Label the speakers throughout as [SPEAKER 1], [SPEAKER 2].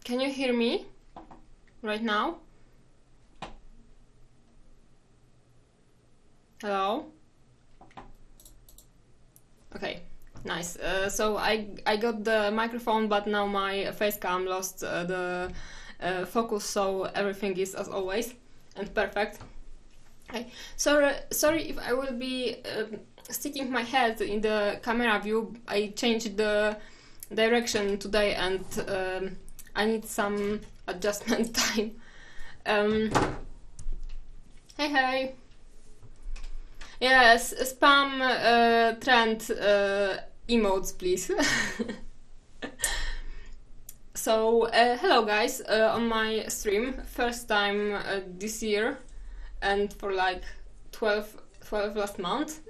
[SPEAKER 1] Can you hear me right now? Hello? Okay, nice. So I got the microphone, but now my face cam lost the focus, so everything is as always and perfect. Okay. Sorry if I will be sticking my head in the camera view. I changed the direction today and I need some adjustment time. Hey. Yes, spam trend emotes, please. So, hello guys, on my stream, first time this year and for like 12 last month.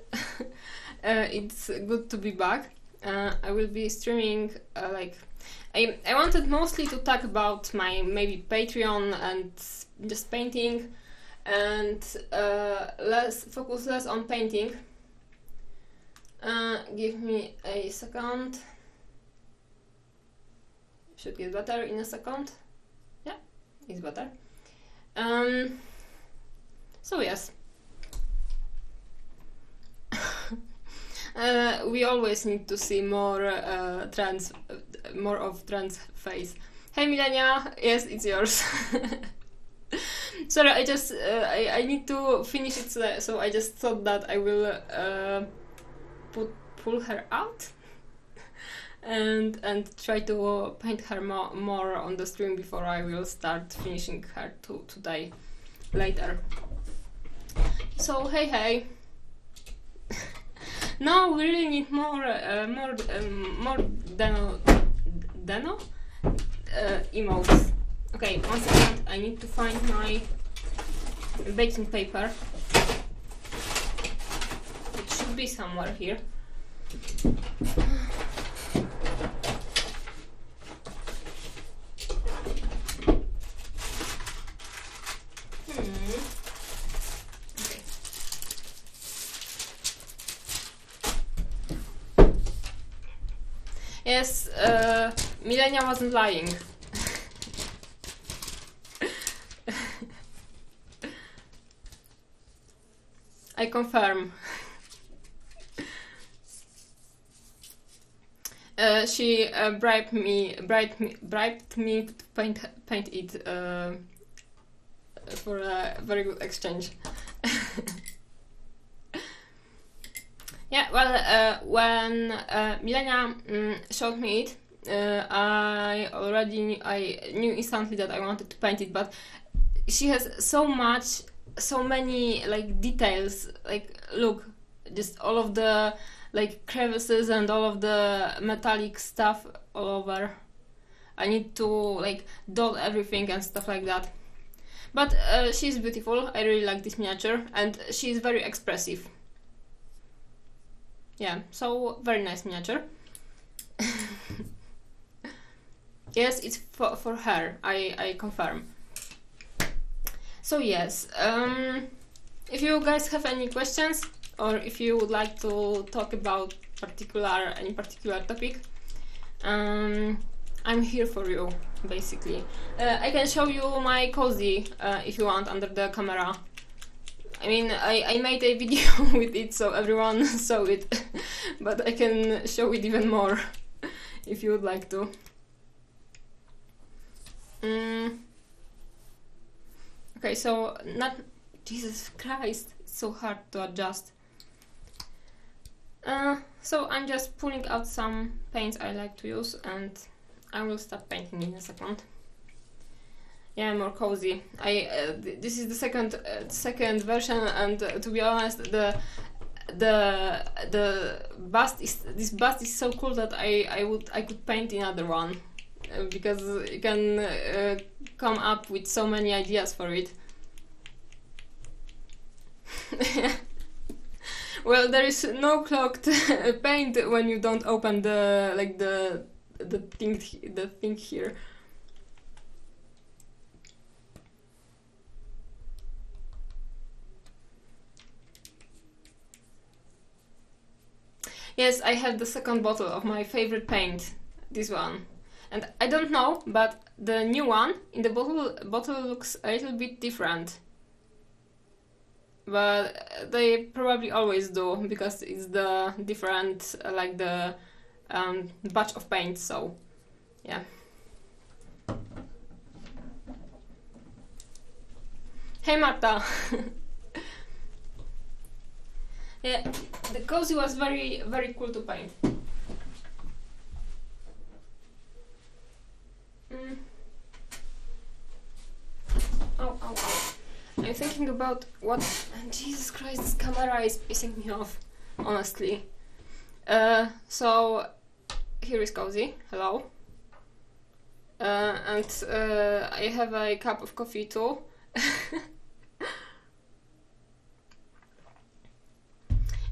[SPEAKER 1] It's good to be back. I will be streaming I wanted mostly to talk about my maybe Patreon and just painting and focus less on painting. Give me a second. Should get better in a second. Yeah, it's better. So yes. We always need to see more more of trans face. Hey Milenia, yes, it's yours. Sorry, I just I need to finish it, so I just thought that I will pull her out and try to paint her more on the stream before I will start finishing her today later. So hey. No, we really need more Deno emotes. Okay, one second. I need to find my baking paper. It should be somewhere here. Yes, Milenia wasn't lying. I confirm. She bribed me to paint it for a very good exchange. Yeah, well, when Milenia showed me it, I knew instantly that I wanted to paint it, but she has so many like details. Like, look, just all of the like crevices and all of the metallic stuff all over. I need to like dot everything and stuff like that. But she's beautiful. I really like this miniature, and she's very expressive. Yeah, so very nice miniature. Yes, it's for her, I confirm. So yes, if you guys have any questions, or if you would like to talk about any particular topic, I'm here for you, basically. I can show you my cozy if you want under the camera. I mean, I made a video with it so everyone saw it, but I can show it even more if you would like to. Okay, so Jesus Christ, it's so hard to adjust. So I'm just pulling out some paints I like to use, and I will start painting in a second. Yeah, more cozy. This is the second version, and to be honest, this bust is so cool that I could paint another one because you can come up with so many ideas for it. Well, there is no clogged paint when you don't open the thing here. Yes, I have the second bottle of my favorite paint, this one. And I don't know, but the new one in the bottle looks a little bit different. But they probably always do, because it's the different, like the batch of paint, so yeah. Hey Marta! Yeah, the cozy was very, very cool to paint. Oh, oh, oh. I'm thinking about what... Jesus Christ, this camera is pissing me off, honestly. So, here is Cozy. Hello. And I have a cup of coffee too.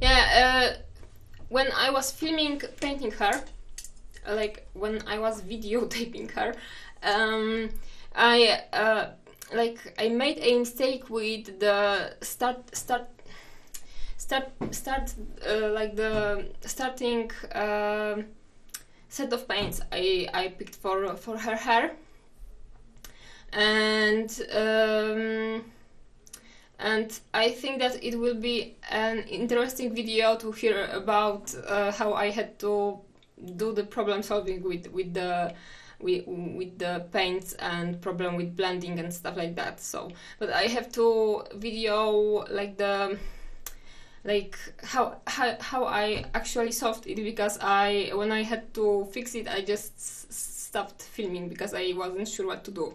[SPEAKER 1] Yeah, when I was filming painting her, like when I was videotaping her, I made a mistake with the like the starting set of paints I picked for her hair, and I think that it will be an interesting video to hear about how I had to do the problem solving with the paints and problem with blending and stuff like that. So, but I have to video how I actually solved it, because when I had to fix it, I just stopped filming because I wasn't sure what to do.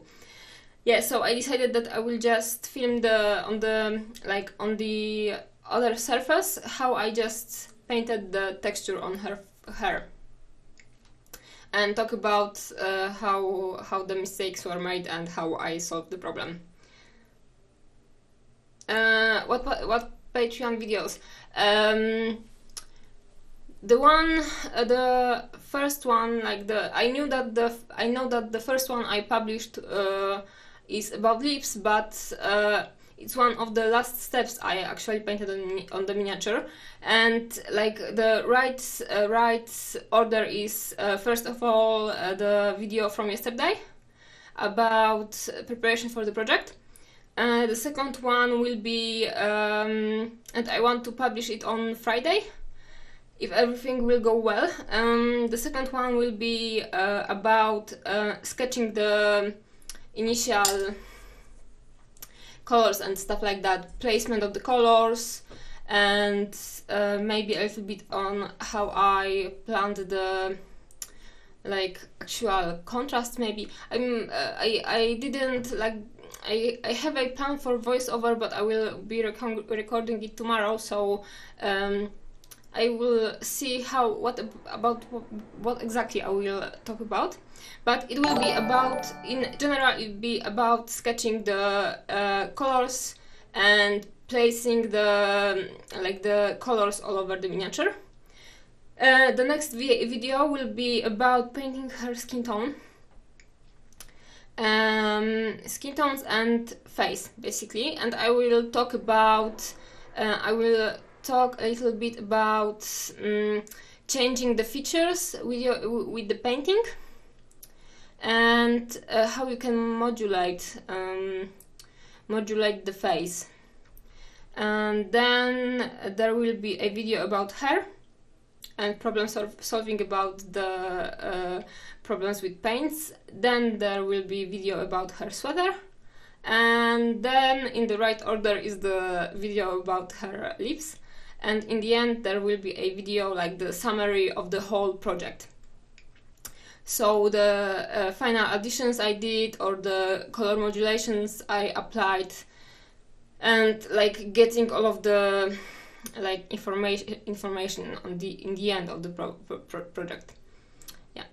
[SPEAKER 1] Yeah, so I decided that I will just film on the other surface how I just painted the texture on her hair, and talk about how the mistakes were made and how I solved the problem. What Patreon videos? The first one, I know that the first one I published is about lips, but it's one of the last steps I actually painted on the miniature, and like the right order is first of all the video from yesterday about preparation for the project. The second one will be, and I want to publish it on Friday, if everything will go well. The second one will be about sketching the initial colors and stuff like that, placement of the colors, and maybe a little bit on how I planned the actual contrast. Maybe I didn't I have a plan for voiceover, but I will be recording it tomorrow, so I will see what exactly I will talk about. But it will be about, in general, it will be about sketching the colors and placing the colors all over the miniature. The next video will be about painting her skin tone. Skin tones and face, basically, and I will talk about a little bit about changing the features with the painting, and how you can modulate the face. And then there will be a video about hair and problem solving about the problems with paints. Then there will be a video about her sweater, and then in the right order is the video about her lips, and in the end there will be a video like the summary of the whole project. So the final additions I did, or the color modulations I applied, and like getting all of the information in the end of the project. Yeah.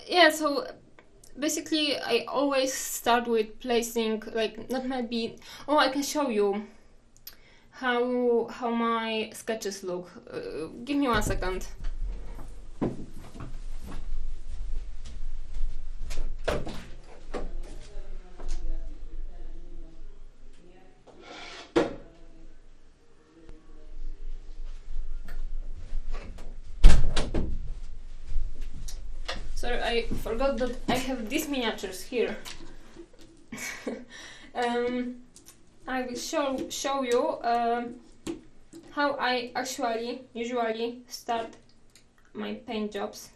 [SPEAKER 1] Yeah, so basically I always start with placing, I can show you how my sketches look. Give me 1 second. I forgot that I have these miniatures here. I will show you how I usually start my paint jobs.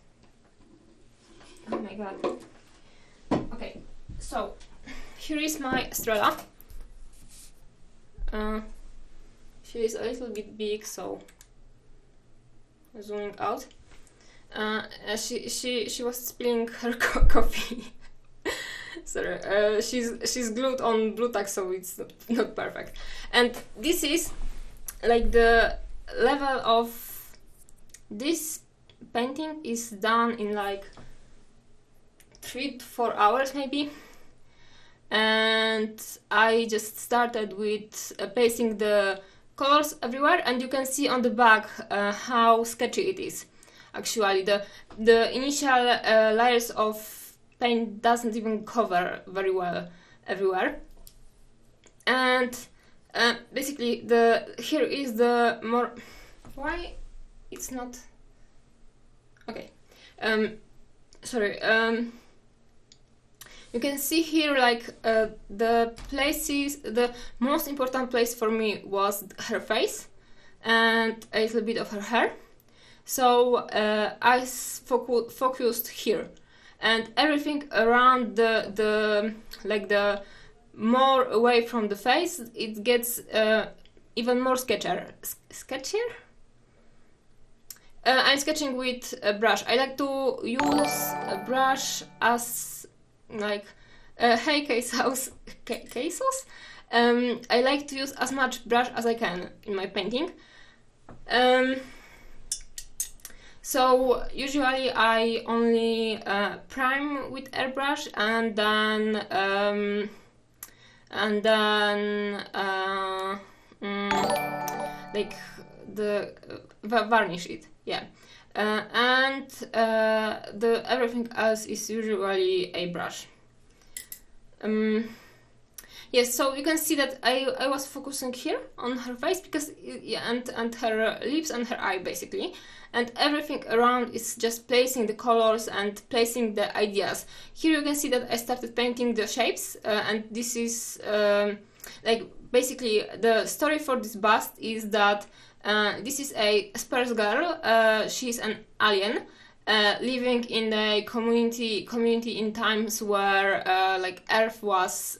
[SPEAKER 1] Oh my god. Okay, so here is my Estrella. She is a little bit big, so zooming out. She was spilling her coffee. Sorry, she's glued on Blu Tack, so it's not perfect. And this is like the level of this painting is done in like 3 to 4 hours maybe. And I just started with pasting the colors everywhere, and you can see on the back how sketchy it is. Actually, the initial layers of paint doesn't even cover very well everywhere. And basically, here is the more. Why it's not? Okay. Sorry. You can see here like the places. The most important place for me was her face and a little bit of her hair. So I focused here, and everything around the more away from the face, it gets even more sketchier. I'm sketching with a brush. I like to use a brush as like hey Kaisos. I like to use as much brush as I can in my painting. So usually I only prime with airbrush and then like the varnish it, yeah. And the everything else is usually a brush. Yes, so you can see that I was focusing here on her face because yeah, and her lips and her eye basically, and everything around is just placing the colors and placing the ideas. Here you can see that I started painting the shapes, and this is like basically the story for this bust is that this is a Spurs girl. She's an alien living in a community in times where like Earth was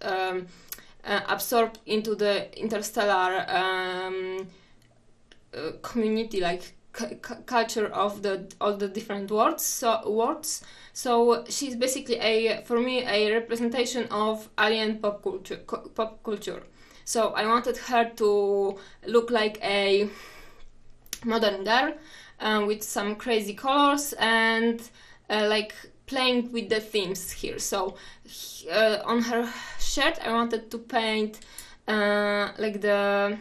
[SPEAKER 1] absorbed into the interstellar community, like culture of all the different worlds. So she's basically for me a representation of alien pop culture. So I wanted her to look like a modern girl with some crazy colors and like playing with the themes here. So on her shirt I wanted to paint like the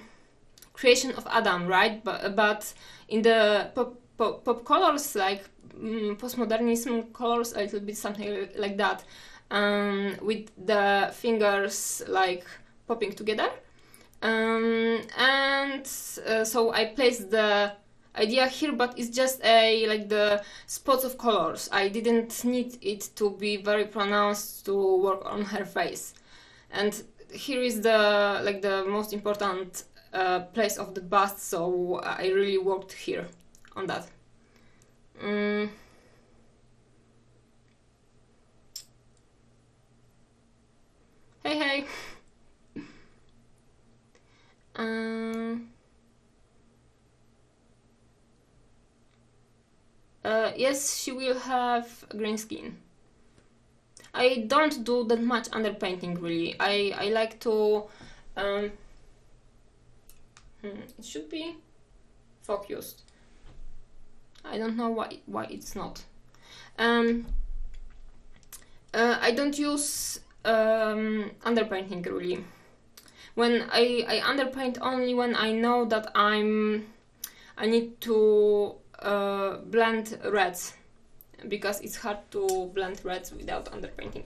[SPEAKER 1] creation of Adam, right? But in the pop colors, like postmodernism colors, a little bit something like that, with the fingers like popping together. So I placed the idea here, but it's just like the spots of colors. I didn't need it to be very pronounced to work on her face. And here is the most important place of the bust, so I really worked here on that. Hey. Yes, she will have green skin. I don't do that much underpainting really. I like to it should be focused. I don't know why it's not. I don't use underpainting really. When I underpaint only when I know that I need to blend reds, because it's hard to blend reds without underpainting.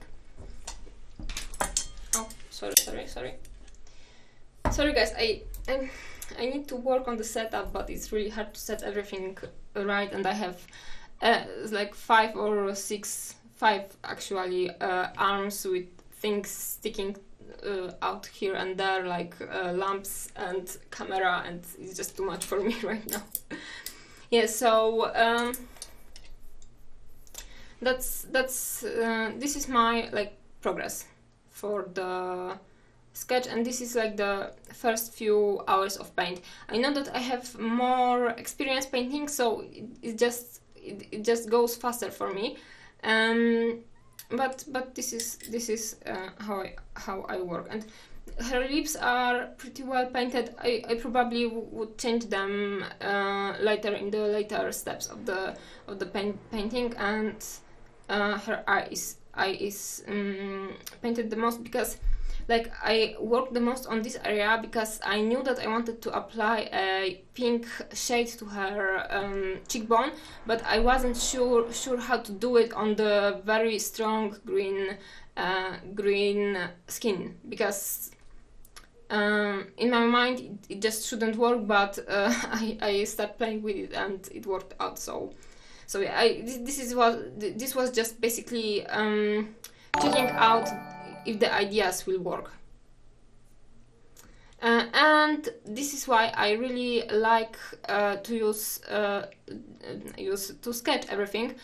[SPEAKER 1] Oh, sorry guys, I need to work on the setup, but it's really hard to set everything right, and I have like 5 or 6 5 actually arms with things sticking out here and there, like lamps and camera, and it's just too much for me right now. Yeah, so that's this is my like progress for the sketch, and this is like the first few hours of paint. I know that I have more experience painting, so it just goes faster for me. But this is how I work. And her lips are pretty well painted. I probably would change them later in the later steps of the painting. And her eye is painted the most, because like I worked the most on this area because I knew that I wanted to apply a pink shade to her cheekbone, but I wasn't sure how to do it on the very strong green skin, because in my mind it just shouldn't work, but I started playing with it and it worked out. So yeah, this was just basically checking out if the ideas will work. And this is why I really like to use to sketch everything,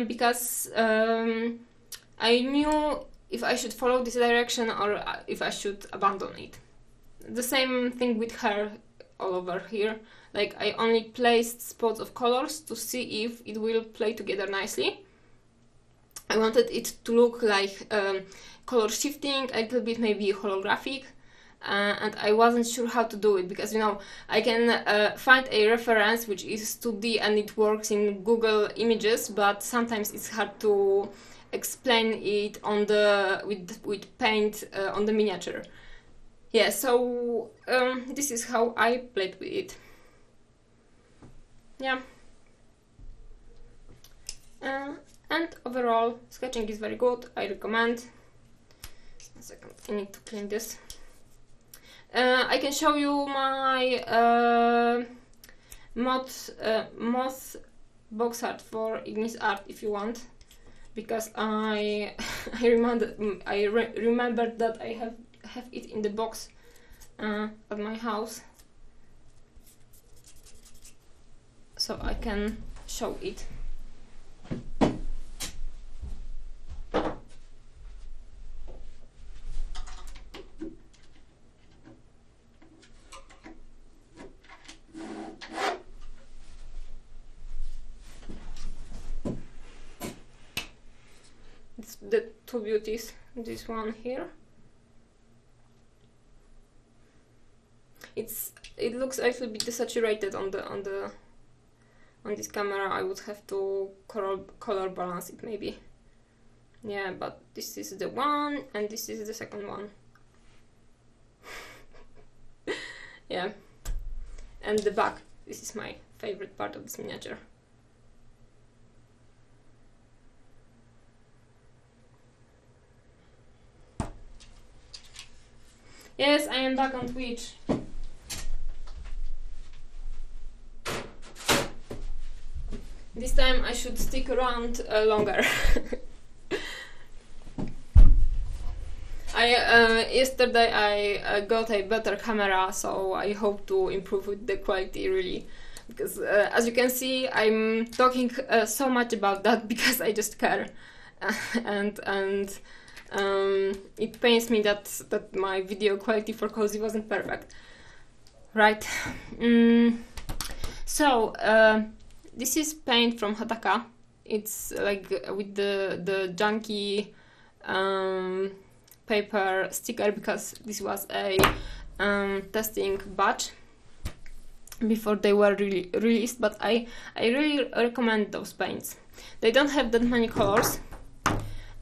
[SPEAKER 1] because I knew if I should follow this direction or if I should abandon it. The same thing with her all over here. Like I only placed spots of colors to see if it will play together nicely. I wanted it to look like color shifting, a little bit maybe holographic, and I wasn't sure how to do it, because you know I can find a reference which is 2D and it works in Google Images, but sometimes it's hard to explain it on the with paint on the miniature. Yeah, so this is how I played with it. Yeah. And overall, sketching is very good. I recommend. One second, I need to clean this. I can show you my moth box art for Ignis Art if you want, because I remembered that I have it in the box at my house, so I can show it. It's the two beauties. This one here. It looks a little bit desaturated on this camera. I would have to color balance it maybe. Yeah, but this is the one and this is the second one. Yeah, and the back. This is my favorite part of this miniature. Yes, I am back on Twitch. This time I should stick around longer. Yesterday I got a better camera, so I hope to improve with the quality really, because as you can see I'm talking so much about that because I just care, and it pains me that my video quality for Cozy wasn't perfect. Right. So this is paint from Hataka. It's like with the junky paper sticker, because this was a testing batch before they were released, but I really recommend those paints. They don't have that many colors,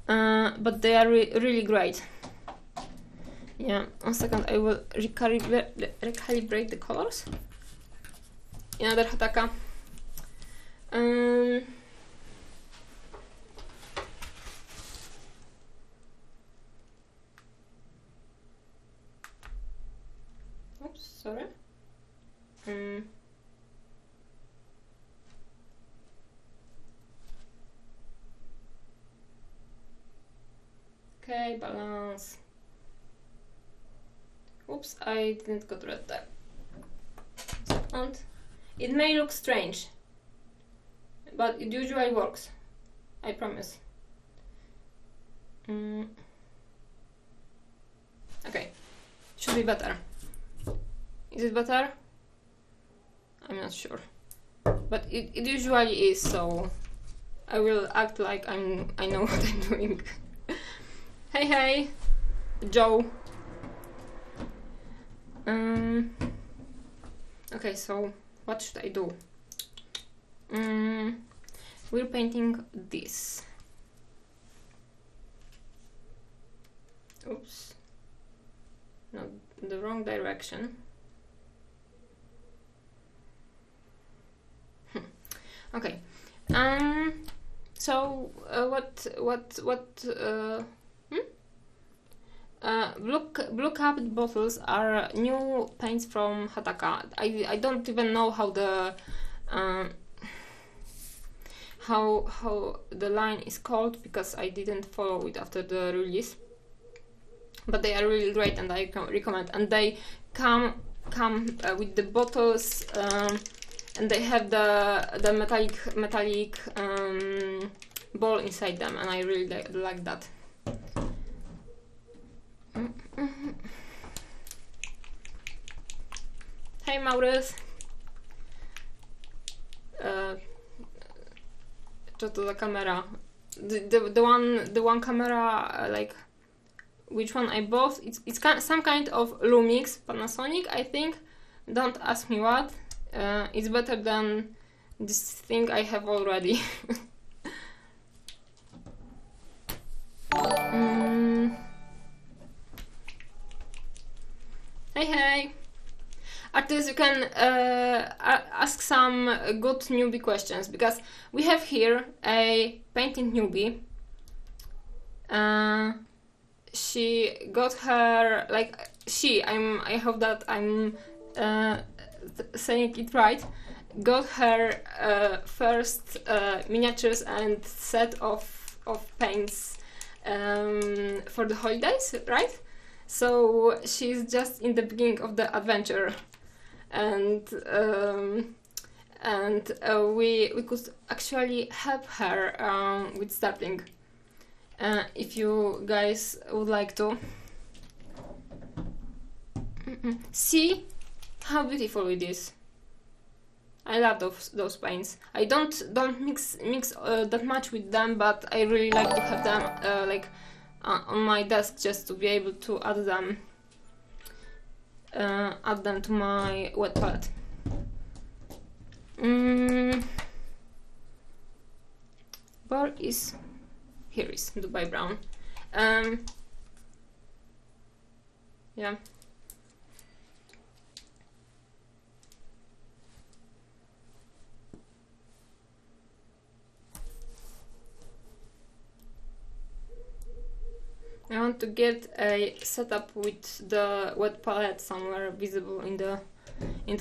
[SPEAKER 1] but they are really great. Yeah, 1 second, I will recalibrate the colors. Another Hataka. Oops, sorry. Okay, balance. Oops, I didn't got red there. Second. It may look strange, but it usually works. I promise. Okay, should be better. Is it better? I'm not sure, but it usually is. So I will act like I know what I'm doing. Hey, Joe. Okay, so what should I do? We're painting this. Oops. No, the wrong direction. Okay. So blue capped bottles are new paints from Hataka. I don't even know how the how the line is called because I didn't follow it after the release. But they are really great and I recommend. And they come with the bottles, and they have the metallic ball inside them, and I really like that. Hey Maurys. Co to za kamera? The one camera, like which one I bought? It's some kind of Lumix Panasonic, I think. Don't ask me what. It's better than this thing I have already. Hey. Artists, you can ask some good newbie questions, because we have here a painting newbie. She got her, I hope that I'm saying it right, got her first miniatures and set of paints for the holidays, right? So she's just in the beginning of the adventure, and we could actually help her with starting. If you guys would like to. See how beautiful it is. I love those paints. I don't mix that much with them, but I really like to have them on my desk, just to be able to add them to my wet palette. Where is... Here is Dubai Brown. Yeah. I want to get a setup with the wet palette somewhere visible in the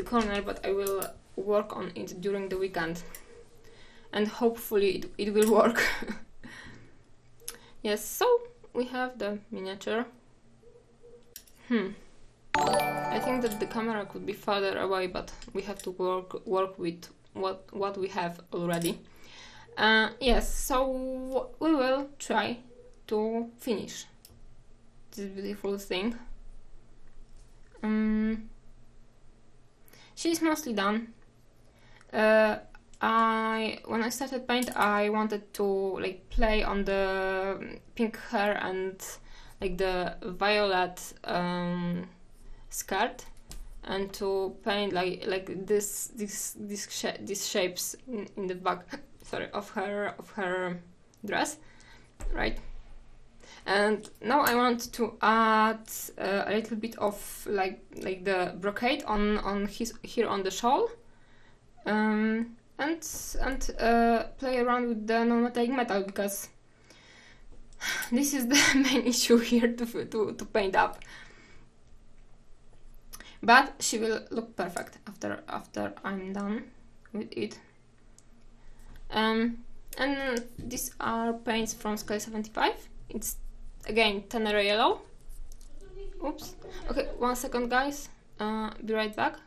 [SPEAKER 1] corner, but I will work on it during the weekend, and hopefully it will work. Yes, so we have the miniature. I think that the camera could be farther away, but we have to work with what we have already. Yes, so we will try to finish this beautiful thing. She's mostly done. When I started paint, I wanted to play on the pink hair and the violet skirt, and to paint these shapes in the back, sorry, of her dress, right? And now I want to add a little bit of the brocade on here on the shawl, and play around with the non-metallic metal, because this is the main issue here to paint up. But she will look perfect after I'm done with it. And these are paints from Scale 75. It's again, Tenere yellow. Oops. Okay, 1 second, guys. Be right back.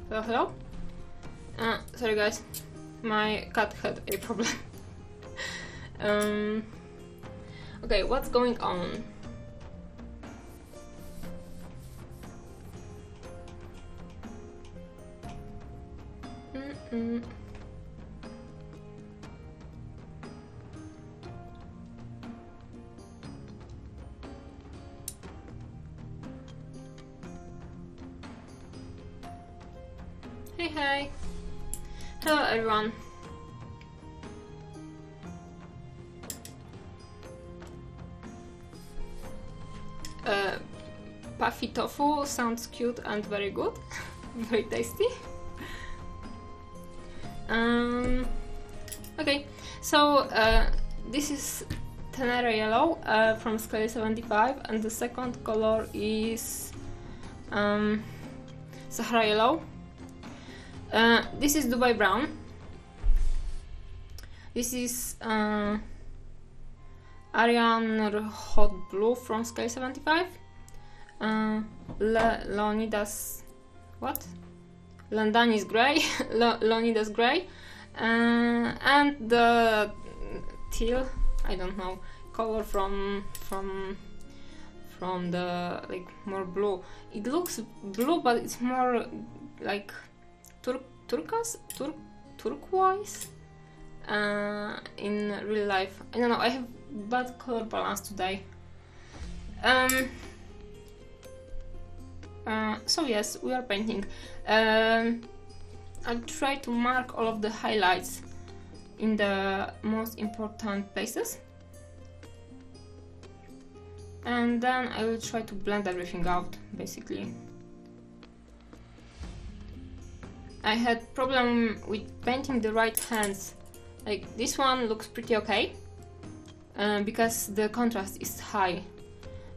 [SPEAKER 1] Hello, hello? Sorry guys, my cat had a problem. Okay, what's going on? Hey, hey! Hello everyone! Puffy tofu sounds cute and very good. Very tasty. Okay, so this is Tenere yellow from scale 75, and the second color is Sahara yellow. This is Dubai brown. This is Ariane hot blue from scale 75. Leonidas, what? Landanis grey, Leonidas grey, and the teal, I don't know, color from the like more blue. It looks blue, but it's more like turquoise in real life. I don't know, I have bad color balance today. So yes, we are painting. I'll try to mark all of the highlights in the most important places, and then I will try to blend everything out, basically. I had problem with painting the right hands. Like this one looks pretty okay because the contrast is high,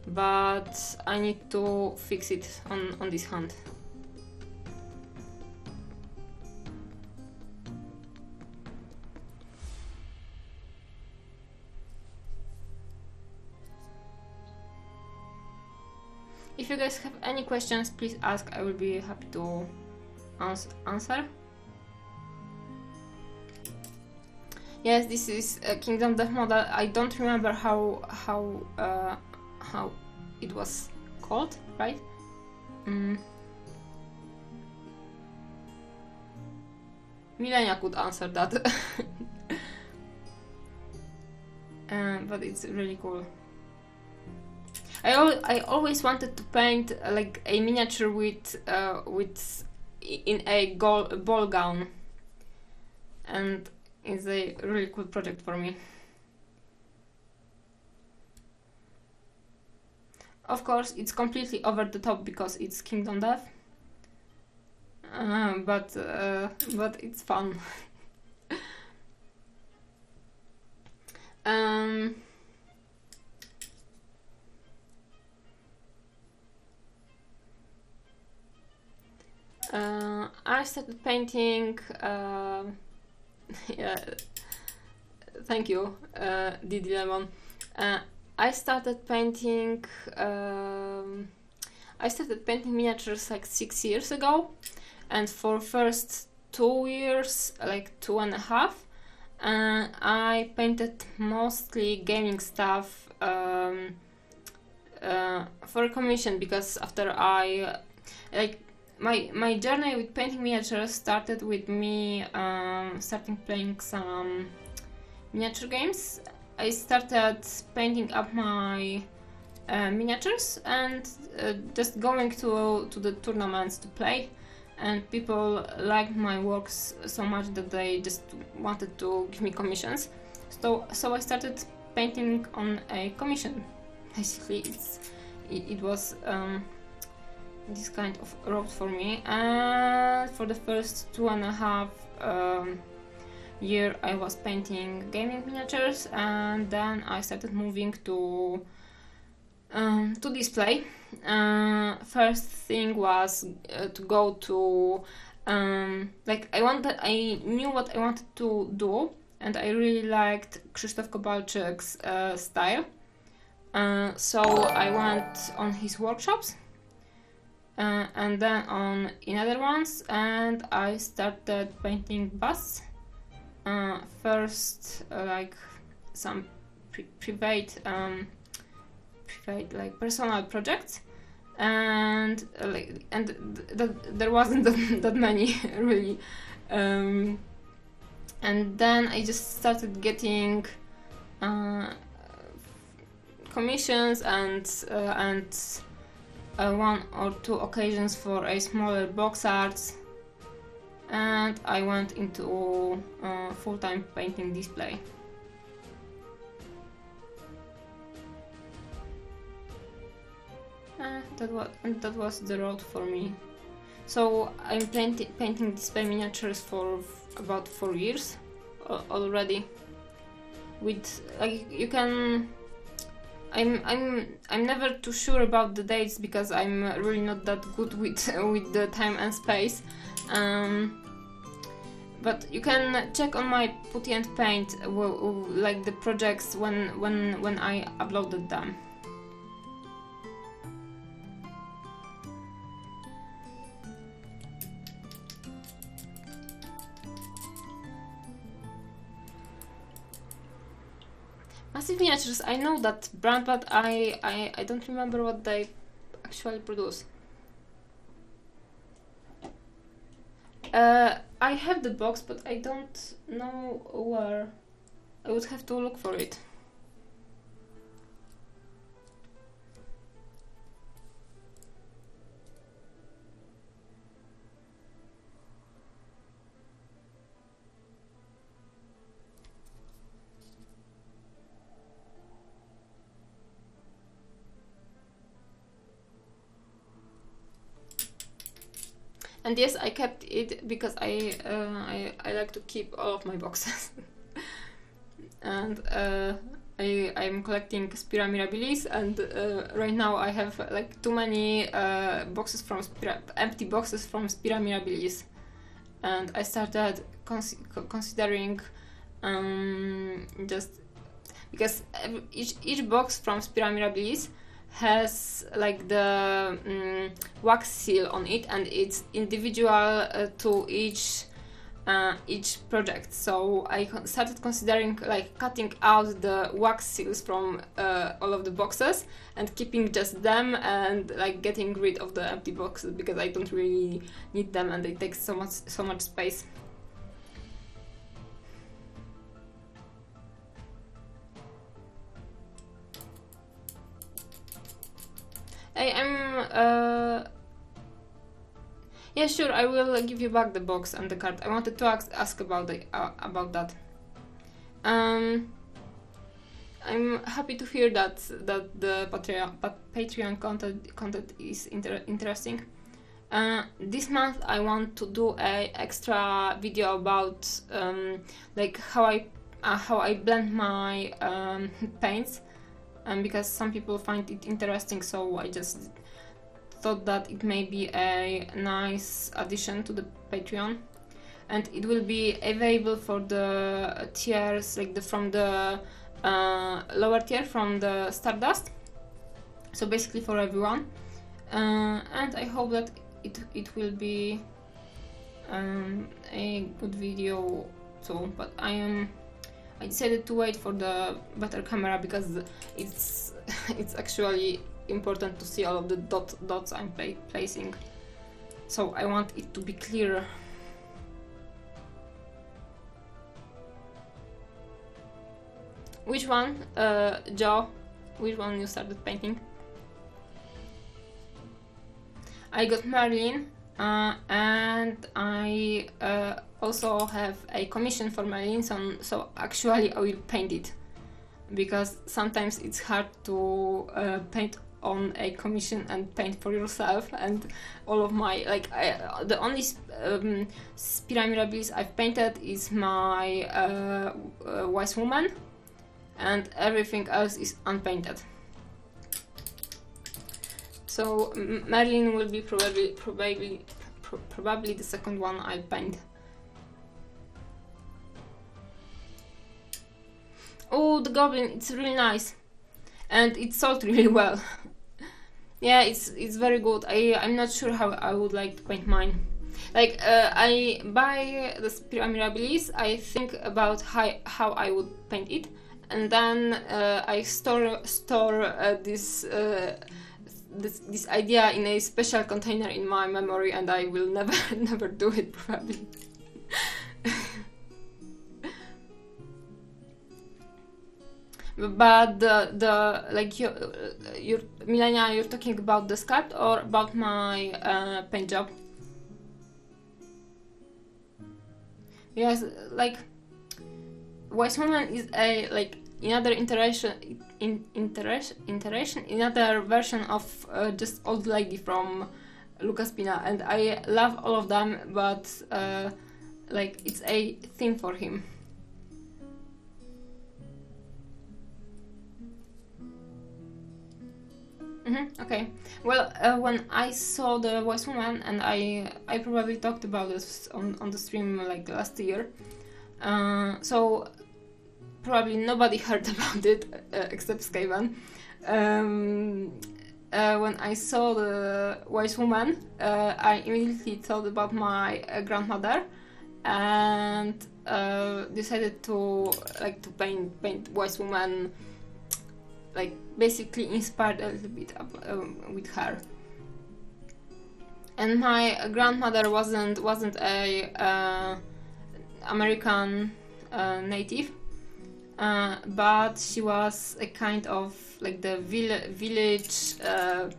[SPEAKER 1] but I need to fix it on this hand. guys have any questions, please ask. I will be happy to answer. Yes, this is a Kingdom Death model. I don't remember how it was called, right? Milenia could answer that. But it's really cool. I always wanted to paint like a miniature with in a ball gown, and it's a really cool project for me. Of course, it's completely over the top because it's Kingdom Death, but it's fun. I started painting. Yeah, thank you, Didi Lemon. I started painting. I started painting miniatures like 6 years ago, and for first 2 years, like 2.5, I painted mostly gaming stuff for a commission, because after I my journey with painting miniatures started with me starting playing some miniature games. I started painting up my miniatures and just going to the tournaments to play, and people liked my works so much that they just wanted to give me commissions. So I started painting on a commission. Basically, it was this kind of road for me, and for the first 2.5 year I was painting gaming miniatures, and then I started moving to display. First thing was to go to I knew what I wanted to do, and I really liked Krzysztof Kowalczyk's style, so I went on his workshops and then on in other ones, and I started painting busts. First like some private like personal projects, and there wasn't that many really, and then I just started getting commissions and 1 or 2 occasions for a smaller box arts, and I went into full-time painting display. That was the road for me. So I'm painting display miniatures for about 4 years already. With you can. I'm never too sure about the dates because I'm really not that good with the time and space. But you can check on my Putty and Paint like the projects when I uploaded them. Massive Miniatures, I know that brand, but I don't remember what they actually produce. I have the box, but I don't know where. I would have to look for it. And yes, I kept it because I like to keep all of my boxes. And I'm collecting Spira Mirabilis, and right now I have like too many boxes from empty boxes from Spira Mirabilis, and I started considering just because each box from Spira Mirabilis has like the wax seal on it, and it's individual to each project. So I started considering like cutting out the wax seals from all of the boxes and keeping just them, and like getting rid of the empty boxes because I don't really need them and they take so much space. Yeah, sure, I will give you back the box and the card. I wanted to ask about that. I'm happy to hear that the Patreon content is interesting. This month I want to do a extra video about like how I blend my paints, because some people find it interesting, so I just thought that it may be a nice addition to the Patreon, and it will be available for the tiers, like from the lower tier, from the Stardust, so basically for everyone, and I hope that it will be a good video too. But I decided to wait for the better camera because it's actually important to see all of the dots I'm placing, so I want it to be clear. Which one, Joe? Which one you started painting? I got Merlin, and I also have a commission for Merlin, so actually I will paint it, because sometimes it's hard to paint on a commission and paint for yourself. And all of my the only Spira Mirabilis I've painted is my Wise Woman, and everything else is unpainted. So Merlin will be probably the second one I'll paint. Oh, the Goblin, it's really nice, and it sold really well. Yeah, it's very good. I'm not sure how I would like to paint mine. Like I buy the Spira Mirabilis, I think about how I would paint it, and then I store this idea in a special container in my memory, and I will never do it probably. But the like you're Milena, you're talking about the sculpt or about my paint job? Yes, like Wise Woman is a another another version of just old lady from Lucas Pina, and I love all of them, but like it's a theme for him. Okay. Well, when I saw the Wise Woman, and I probably talked about this on the stream like last year, so probably nobody heard about it except Skaven. When I saw the Wise Woman, I immediately thought about my grandmother, and decided to paint Wise Woman, like basically inspired a little bit with her. And my grandmother wasn't a American native, but she was a kind of like the village. I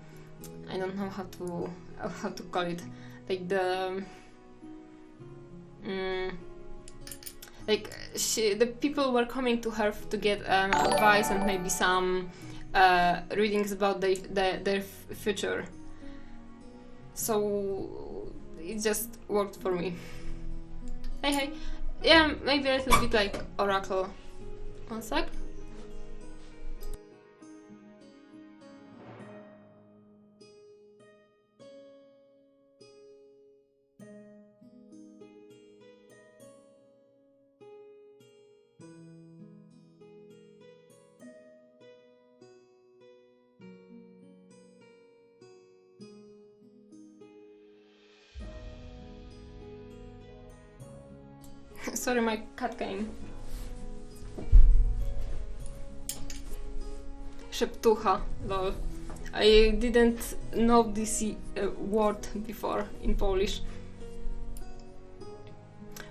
[SPEAKER 1] don't know how to call it, like the. The people were coming to her to get advice and maybe some readings about their future. So it just worked for me. Hey, yeah, maybe a little bit like Oracle. One sec. Sorry, my cat came. Szeptucha, lol. I didn't know this word before in Polish.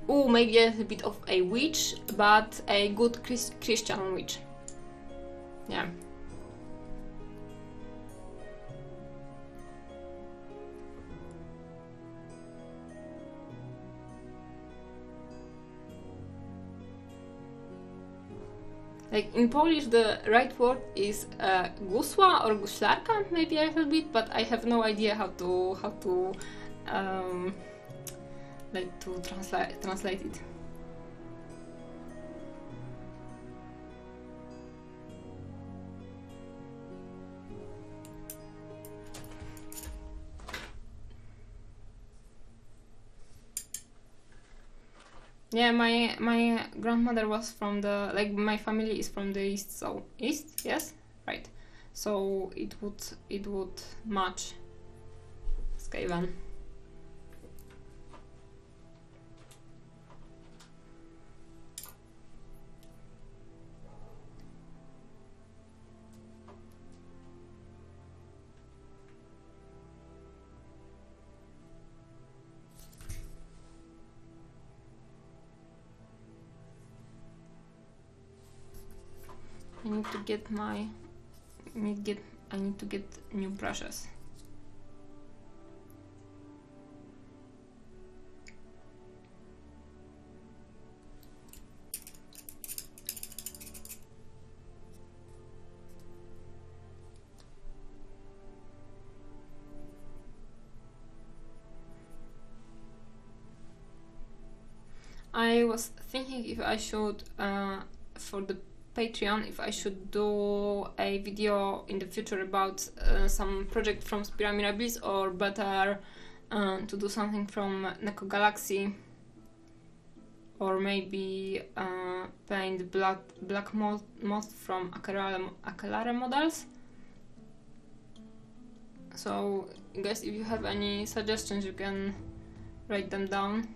[SPEAKER 1] Ooh, maybe a little bit of a witch, but a good Christian witch. Yeah. Like in Polish, the right word is gusła or guślarka, maybe a little bit, but I have no idea how to like to translate it. Yeah, my grandmother was from the, like, my family is from the east, so east, yes, right. So it would match Skaven. I need to get new brushes. I was thinking if I should for the Patreon, if I should do a video in the future about some project from Spira Mirabilis, or better to do something from Neko Galaxy, or maybe paint black moth from Aquelarre models. So guys, if you have any suggestions, you can write them down.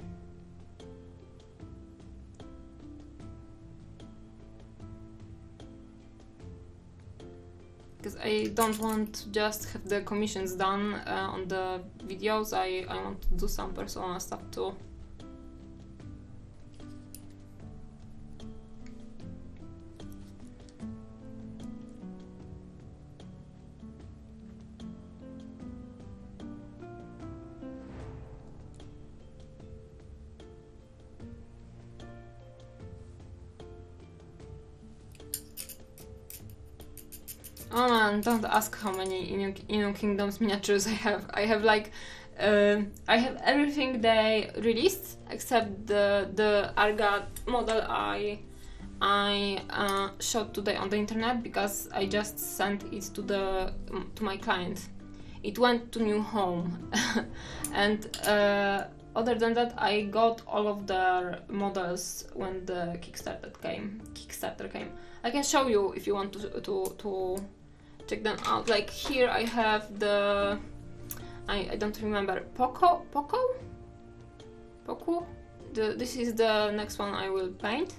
[SPEAKER 1] Because I don't want to just have the commissions done on the videos, I want to do some personal stuff too. Oh man, don't ask how many Inu Kingdoms miniatures I have. I have like, I have everything they released except the Arga model I showed today on the internet, because I just sent it to my client. It went to new home, and other than that, I got all of their models when the Kickstarter came. I can show you if you want to check them out. Like here I have the, I don't remember, Poco. This is the next one I will paint.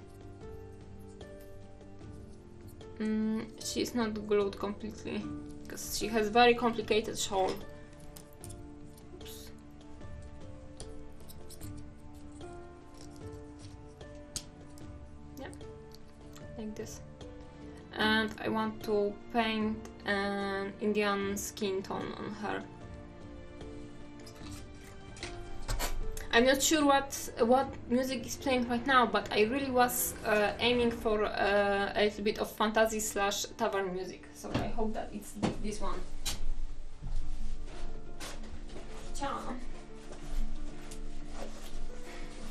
[SPEAKER 1] She's not glued completely because she has very complicated shawl. Oops. Yeah, like this. And I want to paint an Indian skin tone on her. I'm not sure what music is playing right now, but I really was aiming for a little bit of fantasy / tavern music, so I hope that it's this one. Ciao.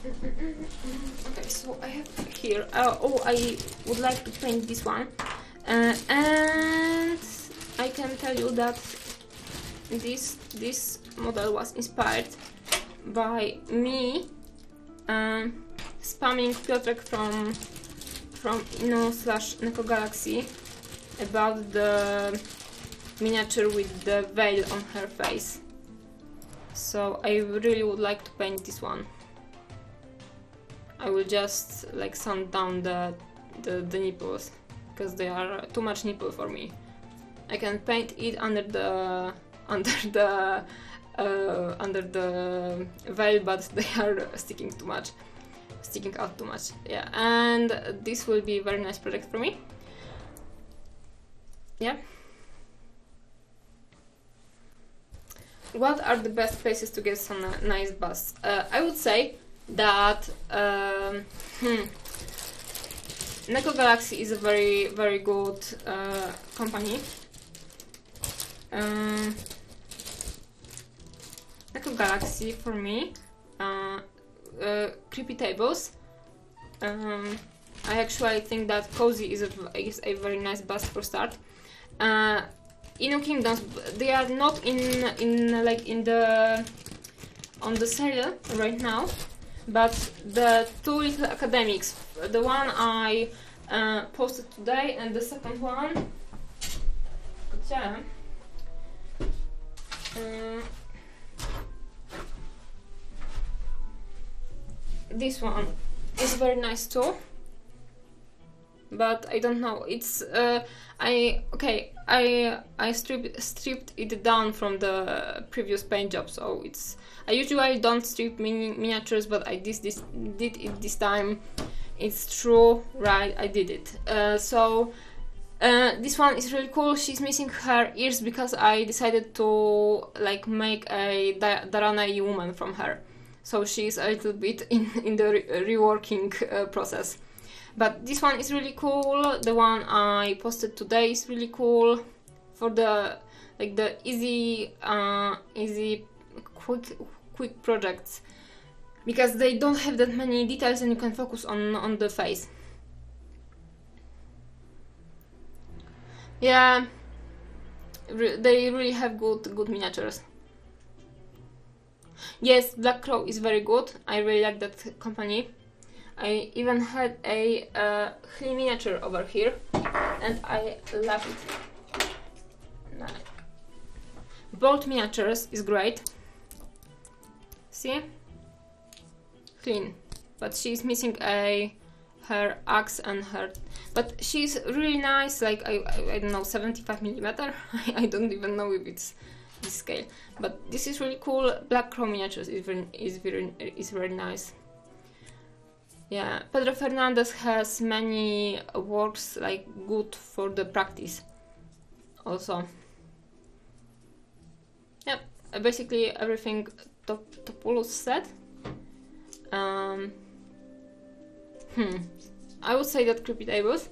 [SPEAKER 1] Okay, so I have here, oh, I would like to paint this one, and I can tell you that this model was inspired by me spamming Piotrek from Inu / Neko Galaxy about the miniature with the veil on her face. So I really would like to paint this one. I will just like sand down the nipples because they are too much nipple for me. I can paint it under the veil, but they are sticking out too much. Yeah, and this will be a very nice project for me. Yeah. What are the best places to get some nice busts? I would say that Neko Galaxy is a very, very good company. Neko Galaxy for me, Creepy Tables. I actually think that Cozy is a very nice bust for start. Inu Kingdoms, they are not on the sale right now, but the two little academics, the one I posted today and the second one, this one is very nice too, but I don't know. It's I stripped it down from the previous paint job, so it's. I usually don't strip miniatures, but I did it this time. It's true, right? I did it. So this one is really cool. She's missing her ears because I decided to like make a Daranai woman from her. So she's a little bit in the reworking process. But this one is really cool. The one I posted today is really cool for the easy quick projects, because they don't have that many details and you can focus on the face. Yeah, they really have good miniatures. Yes, Black Crow is very good. I really like that company. I even had a Hli miniature over here, and I love it. Bolt Miniatures is great. See? Clean. But she's missing her axe and her... But she's really nice, like, I don't know, 75mm. I don't even know if it's this scale. But this is really cool. Black Crow Miniatures is very nice. Yeah, Pedro Fernandez has many works like good for the practice also. Yeah, basically everything Topoulos said. I would say that Creepy Tables,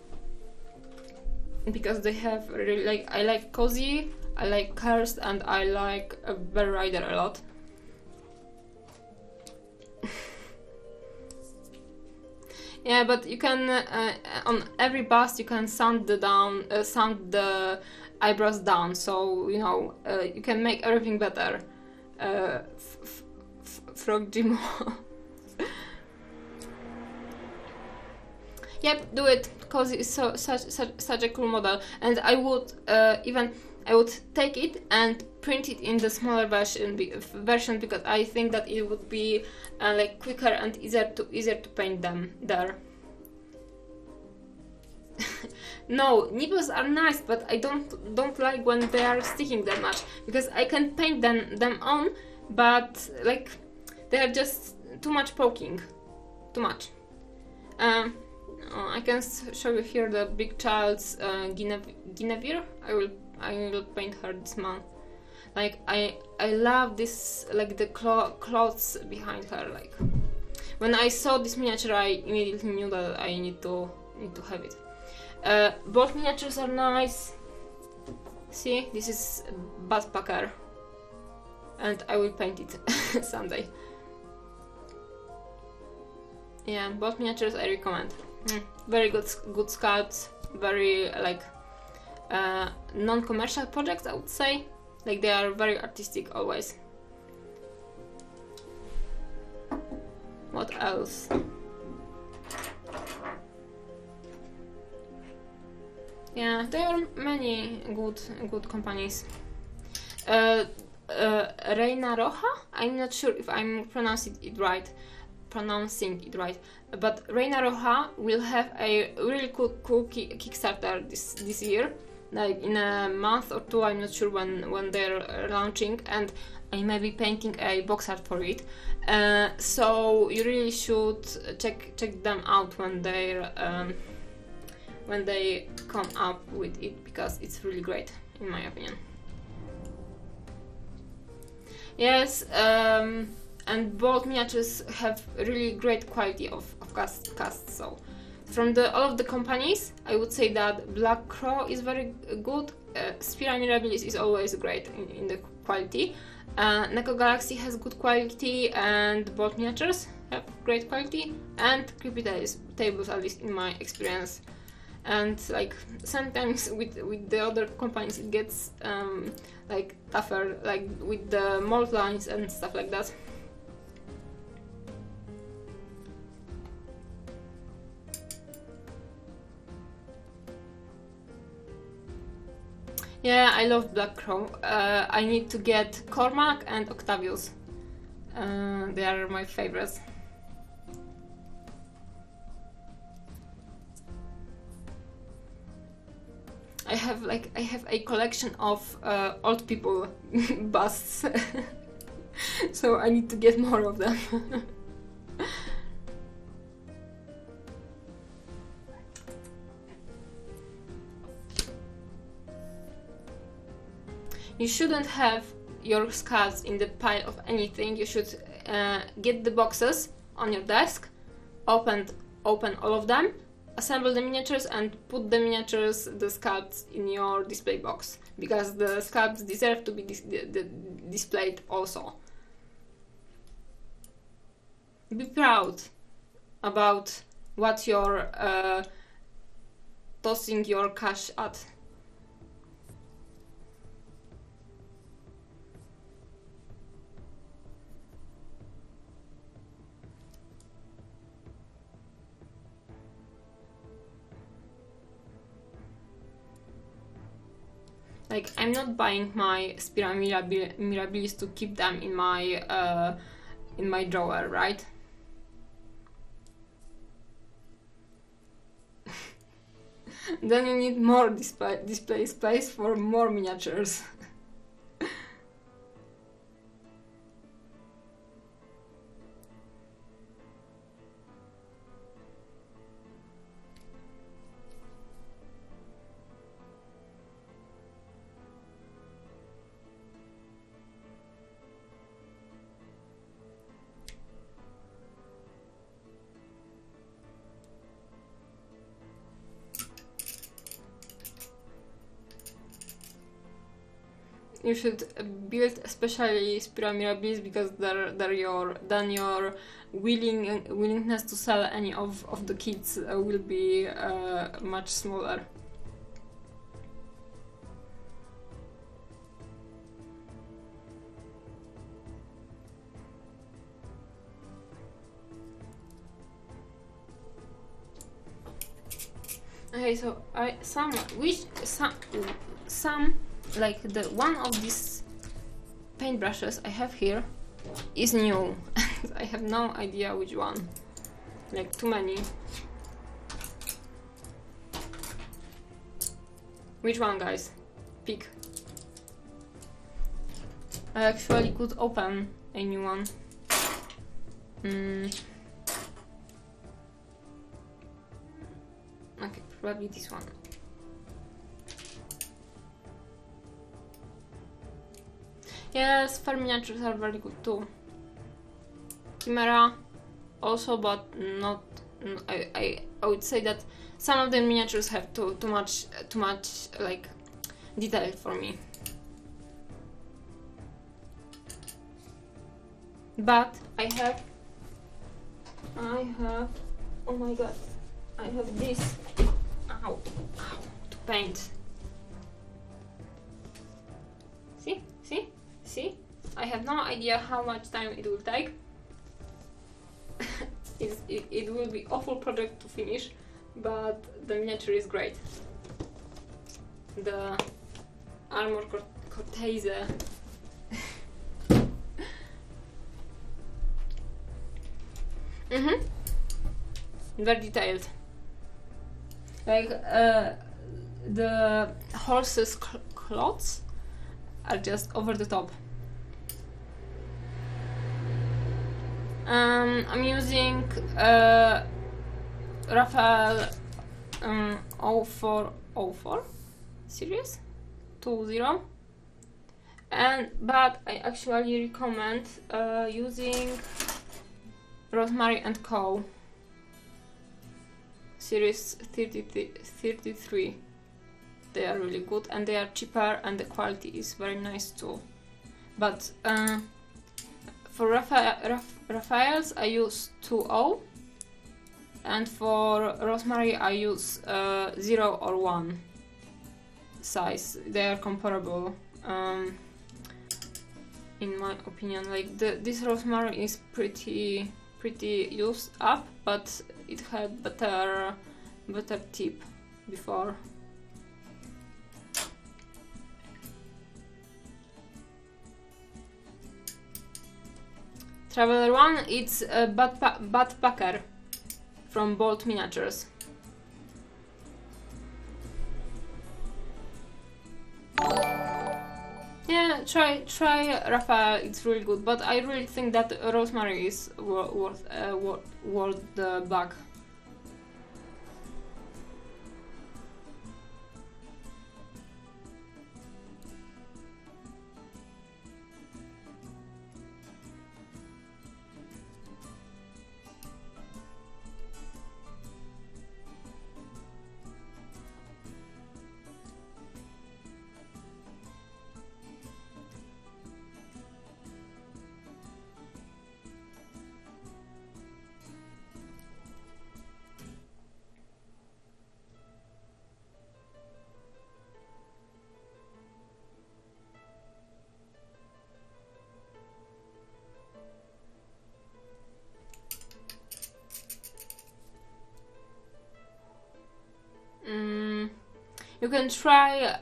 [SPEAKER 1] because they have really like, I like Cozy, I like Cursed, and I like Bear Rider a lot. Yeah, but you can on every bust you can sand the eyebrows down, so you know you can make everything better. Frog Jimo. Yep, do it, because it's such a cool model, and I would take it and print it in the smaller version because I think that it would be like quicker and easier to paint them there. No, nipples are nice, but I don't like when they are sticking that much, because I can paint them on, but like they are just too much poking, too much. I can show you here the big child's Guinevere. I will paint her this month. Like I love this, like the clothes behind her. Like when I saw this miniature, I immediately knew that I need to have it. Both miniatures are nice. See, this is Backpacker, and I will paint it someday. Yeah, both miniatures I recommend. Very good sculpts, very like non-commercial projects, I would say. Like they are very artistic always. What else? Yeah, there are many good companies. Reina Roja? I'm not sure if I'm pronouncing it right. pronouncing it right. But Reina Roja will have a really cool Kickstarter this year, like in a month or two. I'm not sure when they're launching, and I may be painting a box art for it. So you really should check them out when they come up with it, because it's really great in my opinion. Yes, and both miniatures have really great quality of cast. So from all of the companies, I would say that Black Crow is very good. Spira Mirabilis is always great in the quality. Neko Galaxy has good quality, and both miniatures have great quality, and Creepy Tables, at least in my experience. And like sometimes with the other companies it gets like tougher, like with the mold lines and stuff like that. Yeah, I love Black Crow. I need to get Cormac and Octavius. They are my favorites. I have a collection of old people busts, so I need to get more of them. You shouldn't have your skulls in the pile of anything. You should get the boxes on your desk, open all of them, assemble the miniatures, and put the miniatures, the sculpts, in your display box, because the sculpts deserve to be displayed also. Be proud about what you're tossing your cash at. Like, I'm not buying my Spira Mirabilis to keep them in my drawer, right? Then you need more display space for more miniatures. You should build especially Spira Mirabilis, because they're your willingness to sell any of the kits will be much smaller. Okay, so some like the one of these paintbrushes I have here is new. I have no idea which one. Like, too many. Which one, guys? Pick. I actually could open a new one. Okay, probably this one. Yes, fair miniatures are very good too. Chimera also, but not. I would say that some of the miniatures have too much like detail for me. But I have. Oh my god! I have this. Ow! To paint. See? I have no idea how much time it will take. It will be awful project to finish, but the miniature is great. The Armor Cortese. Very detailed. Like the horses' clothes are just over the top. I'm using Raphael 0404 series 20, but I actually recommend using Rosemary and Co. series 33. They are really good and they are cheaper and the quality is very nice too. But for Raphael's I use 2.0 and for Rosemary I use 0 or 1 size. They are comparable in my opinion. Like this Rosemary is pretty used up, but it had better tip before. Traveler 1, it's a Backpacker from Bold Miniatures. Yeah, try Raphael, it's really good, but I really think that Rosemary is worth the bag. You can try.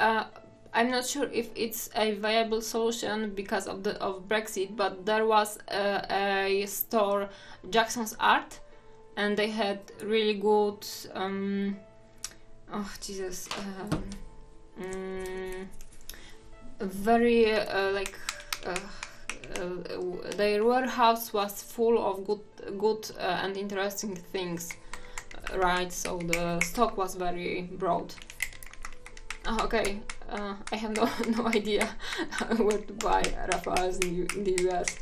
[SPEAKER 1] I'm not sure if it's a viable solution because of Brexit, but there was a store, Jackson's Art, and they had really good. Oh Jesus! Very their warehouse was full of good and interesting things, right? So the stock was very broad. Okay, I have no idea where to buy Raphaels in the US.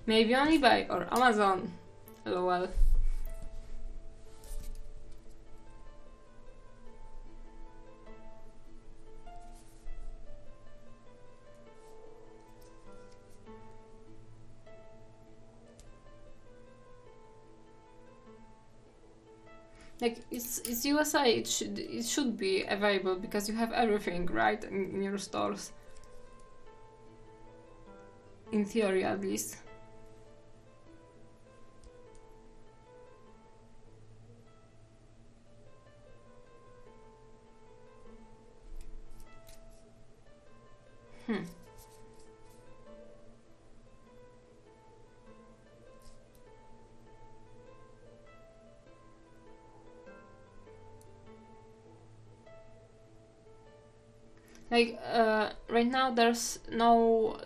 [SPEAKER 1] Maybe on eBay or Amazon. LOL. Like it's USA, it should be available because you have everything, right, in your stores. In theory, at least. Like right now, there's no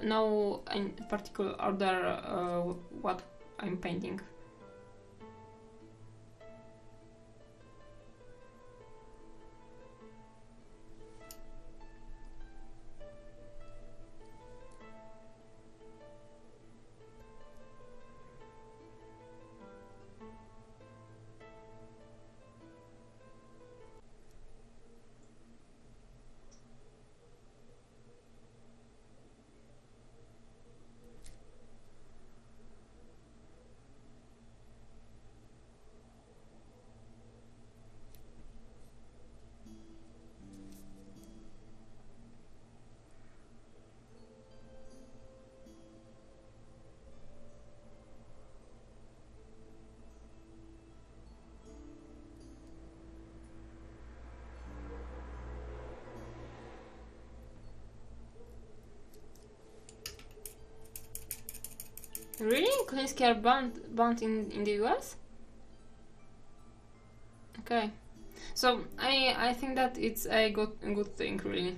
[SPEAKER 1] in particular order what I'm painting. Really? Klinsky are banned in the US? Okay. So I think that it's a good thing, really.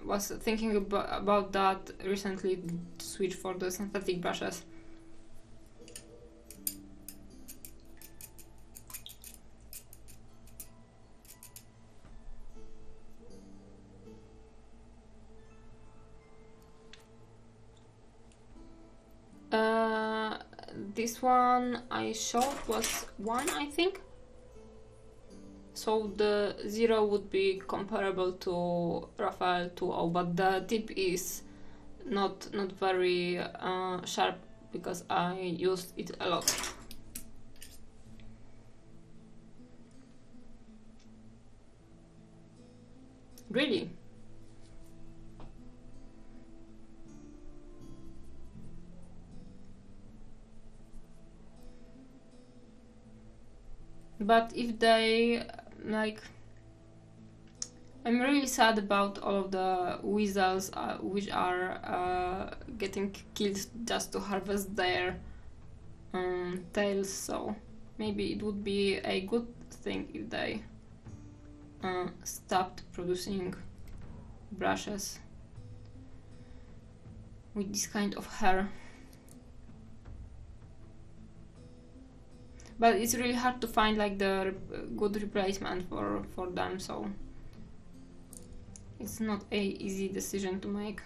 [SPEAKER 1] Was thinking about that recently to switch for the synthetic brushes. This one I showed was 1, I think. So the 0 would be comparable to Raphael 2.0, but the tip is not very sharp because I used it a lot. Really? But if they like, I'm really sad about all of the weasels which are getting killed just to harvest their tails, so maybe it would be a good thing if they stopped producing brushes with this kind of hair. But it's really hard to find like the good replacement for them, so it's not a easy decision to make.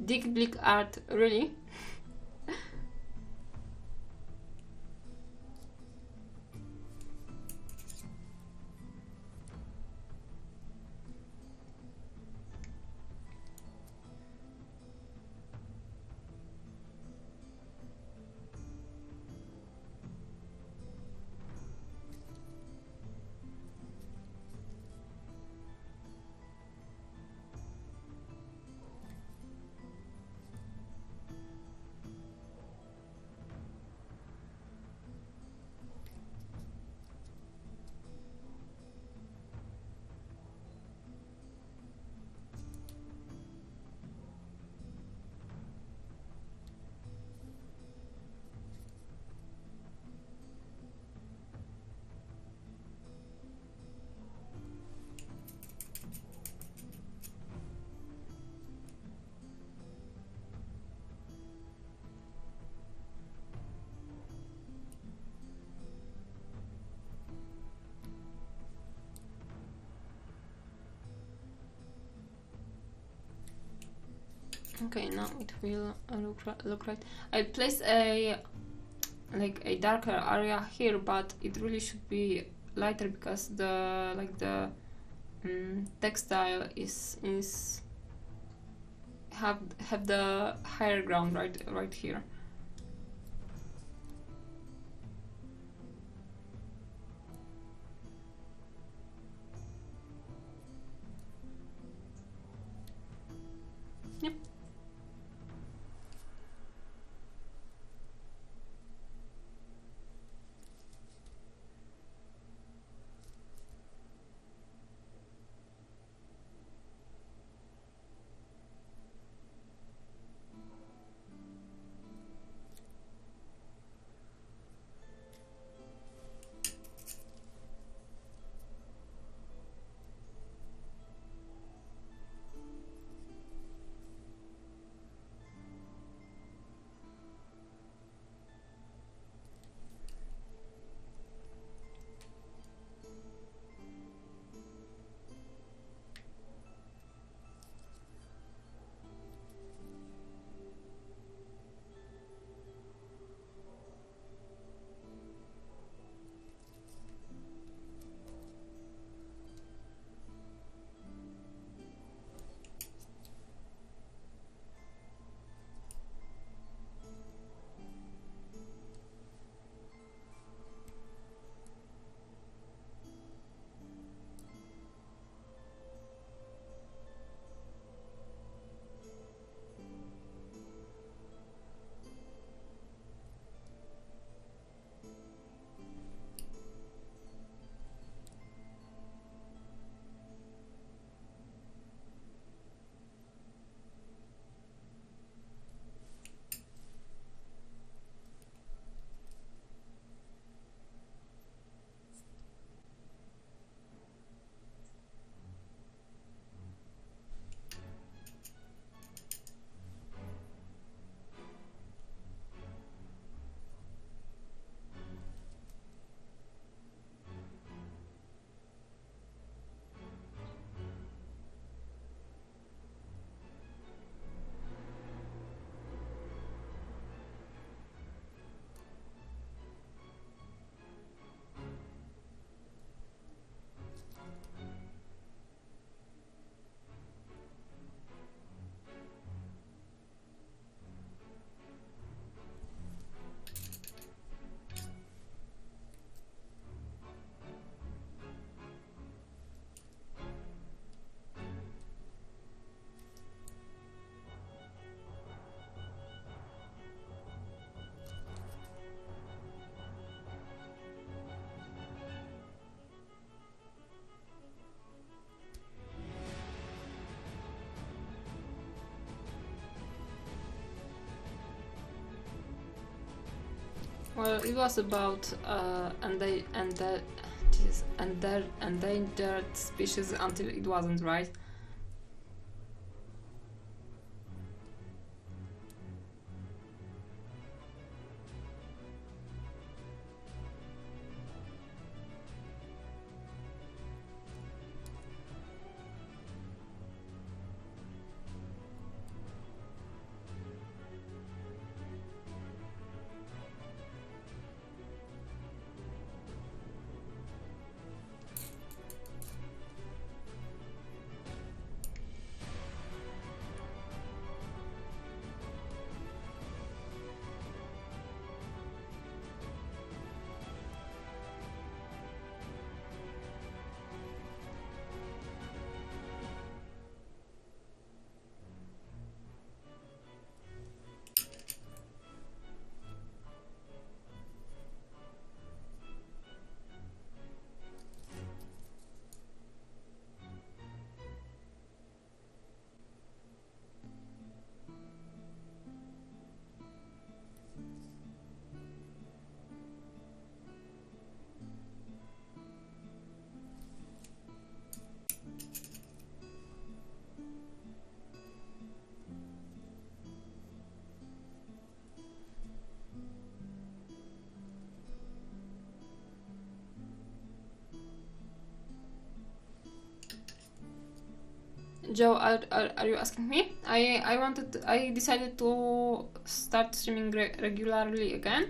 [SPEAKER 1] Dick Blick art, really? Okay, now it will look right. I placed a darker area here, but it really should be lighter because the textile is have the higher ground right here. Yep. Well, it was about endangered species until it wasn't, right? Joe, are you asking me? I decided to start streaming regularly again,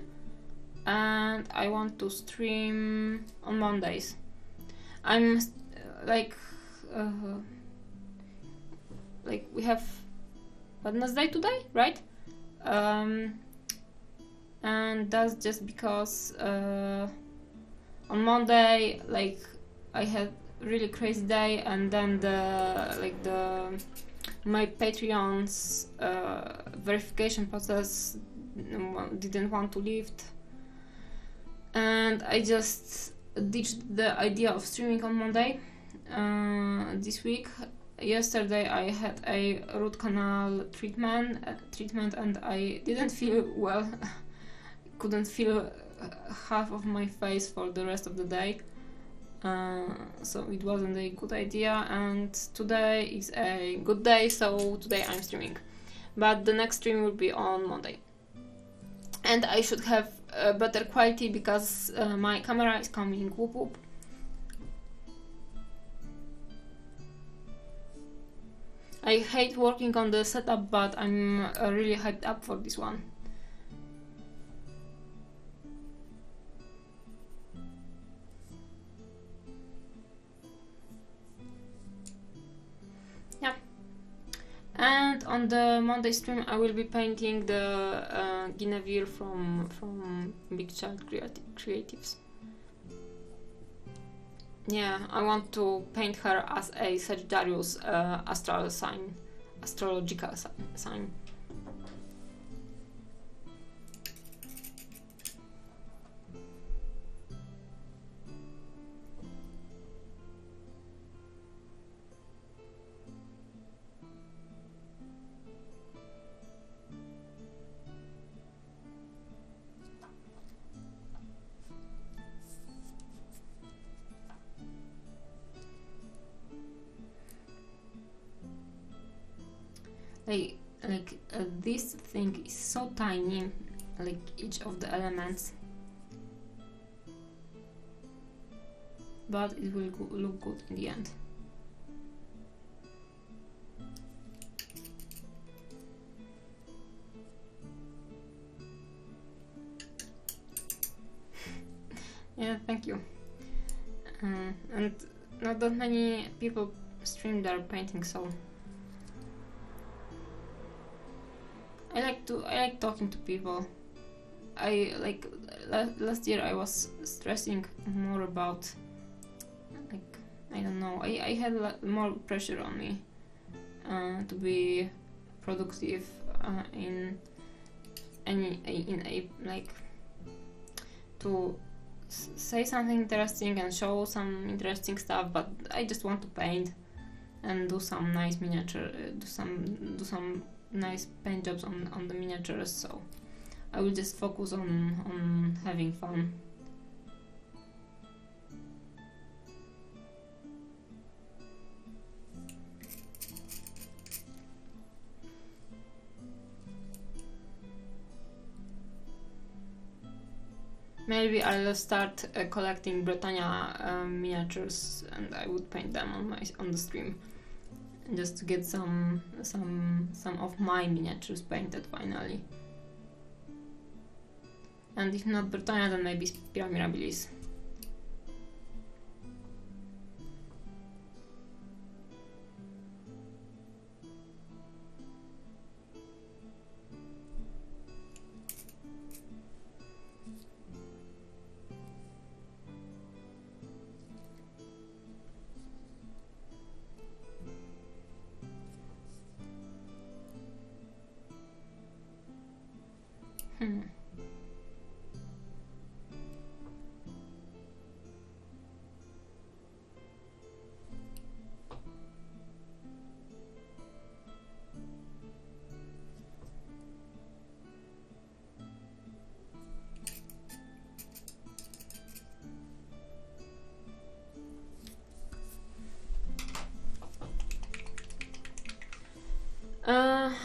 [SPEAKER 1] and I want to stream on Mondays. I'm like we have Wednesday today, right? And that's just because on Monday, like, I had really crazy day, and then my Patreon's verification process didn't want to lift, and I just ditched the idea of streaming on Monday this week. Yesterday I had a root canal treatment and I didn't feel well. Couldn't feel half of my face for the rest of the day, so it wasn't a good idea, and today is a good day, so today I'm streaming, but the next stream will be on Monday, and I should have better quality because my camera is coming. Whoop whoop. I hate working on the setup, but I'm really hyped up for this one. Yeah. And on the Monday stream, I will be painting the Guinevere from Big Child Creatives. Yeah, I want to paint her as a Sagittarius astrological sign. This thing is so tiny, like each of the elements, but it will look good in the end. Yeah, thank you. And not that many people stream their painting, so I like talking to people. Last year I was stressing more about, like, I don't know, I had more pressure on me to be productive in to say something interesting and show some interesting stuff, but I just want to paint and do some nice miniature, do some nice paint jobs on the miniatures. So I will just focus on having fun. Maybe I'll start collecting Britannia miniatures, and I would paint them on the stream, just to get some of my miniatures painted finally. And if not Britannia, then maybe Spira Mirabilis.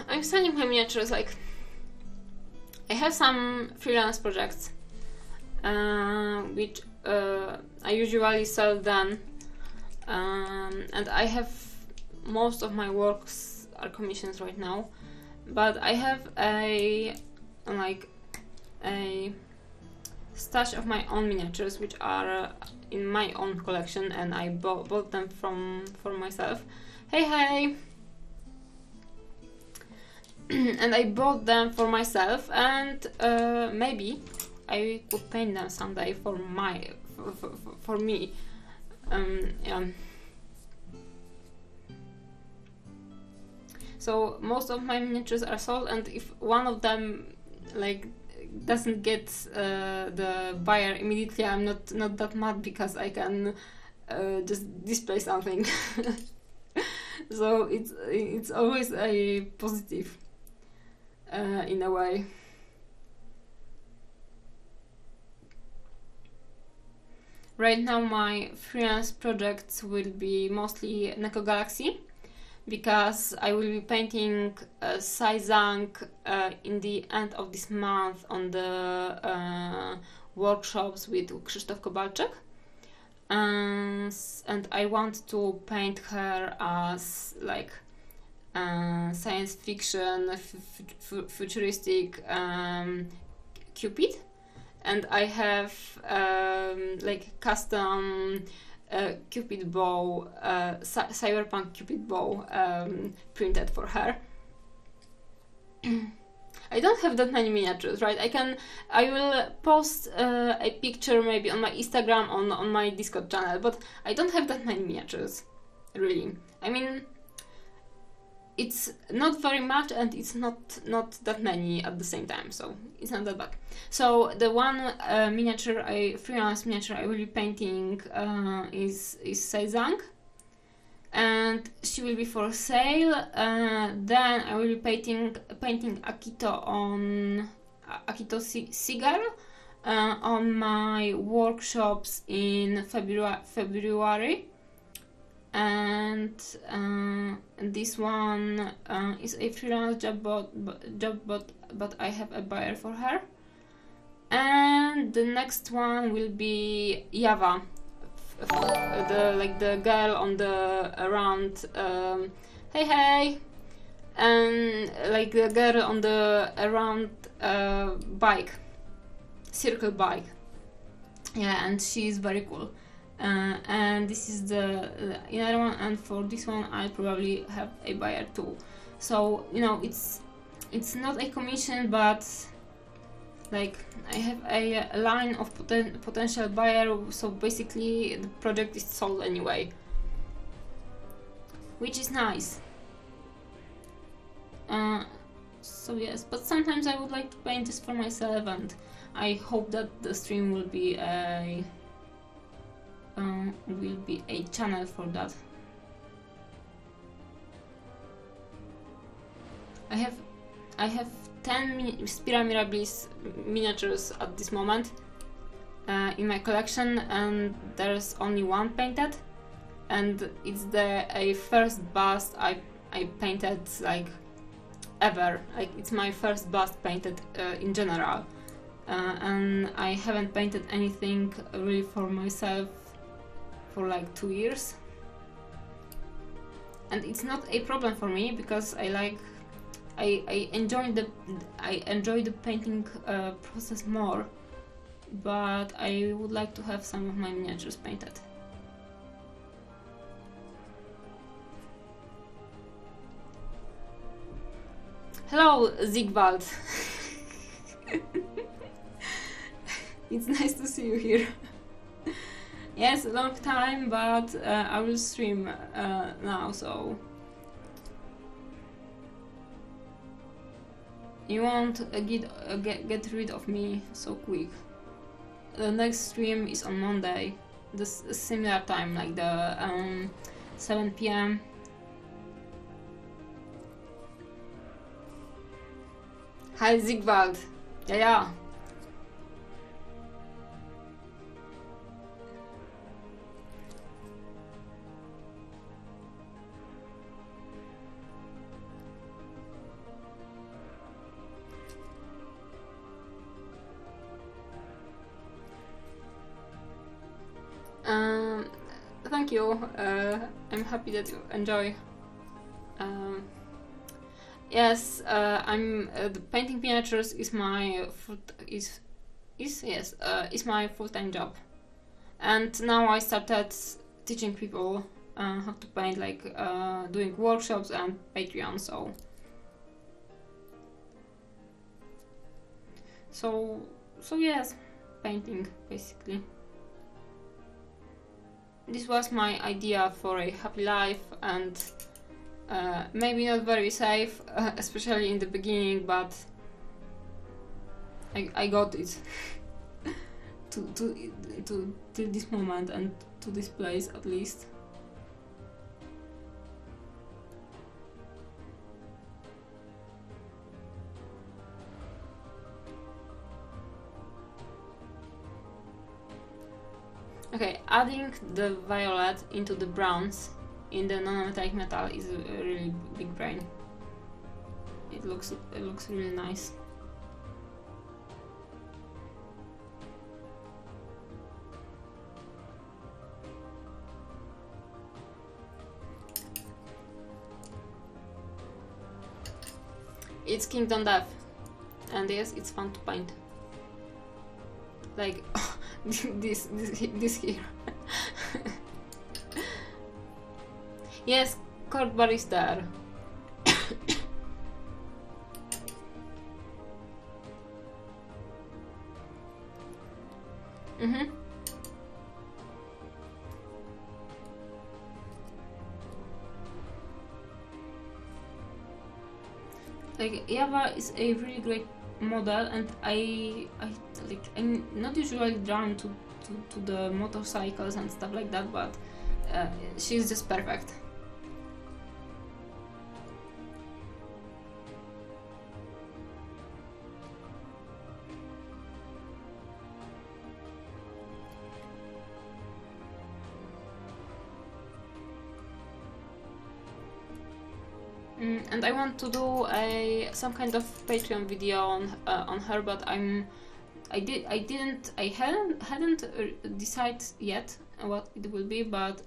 [SPEAKER 1] I'm selling my miniatures. Like, I have some freelance projects, which I usually sell them, and I have most of my works are commissions right now, but I have a stash of my own miniatures which are in my own collection, and I bought them for myself. Hey! And I bought them for myself, and maybe I could paint them someday for me. Yeah. So most of my miniatures are sold, and if one of them like doesn't get the buyer immediately, I'm not that mad, because I can just display something. So it's always a positive. In a way. Right now my freelance projects will be mostly Neko Galaxy, because I will be painting Saizang in the end of this month on the workshops with Krzysztof Kowalczyk, and I want to paint her as like science fiction, futuristic Cupid, and I have like custom Cupid bow, cyberpunk Cupid bow printed for her. I don't have that many miniatures, right? I will post a picture maybe on my Instagram, on my Discord channel, but I don't have that many miniatures, really. I mean, it's not very much, and it's not that many at the same time, so it's not that bad. So the one freelance miniature I will be painting is Saizang, and she will be for sale. Then I will be painting Akito Seagull on my workshops in February. And this one is a freelance job, but I have a buyer for her. And the next one will be Yava, the girl on the around hey, and like the girl on the around bike, circle bike. Yeah, and she's very cool. And this is the other one, and for this one I'll probably have a buyer too. So, you know, it's not a commission, but like I have a line of potential buyer, so basically the project is sold anyway, which is nice. So yes, but sometimes I would like to paint this for myself, and I hope that the stream will be a channel for that. I have 10 Spira Mirabilis miniatures at this moment in my collection, and there's only one painted, and it's a first bust I painted like ever. Like, it's my first bust painted in general, and I haven't painted anything really for myself for like 2 years, and it's not a problem for me because I enjoy the painting process more, but I would like to have some of my miniatures painted. Hello, Zigvald. It's nice to see you here. Yes, a long time, but I will stream now, so you won't get rid of me so quick. The next stream is on Monday, this similar time, like the 7 p.m. Hi Zigvald. Yeah. Thank you. I'm happy that you enjoy. Yes, I'm the painting miniatures is my my full-time job, and now I started teaching people how to paint, like doing workshops and Patreon. So yes, painting basically. This was my idea for a happy life, and maybe not very safe, especially in the beginning, but I got it to this moment and to this place at least. Okay, adding the violet into the browns in the non-metallic metal is a really big brain. It looks really nice. It's Kingdom Death, and yes, it's fun to paint. Like this here. Yes, Courtbar is there. Like, Java is a really great model, and I'm not usually drawn to the motorcycles and stuff like that, but she's just perfect. And I want to do some kind of Patreon video on her, but I hadn't decided yet what it will be, but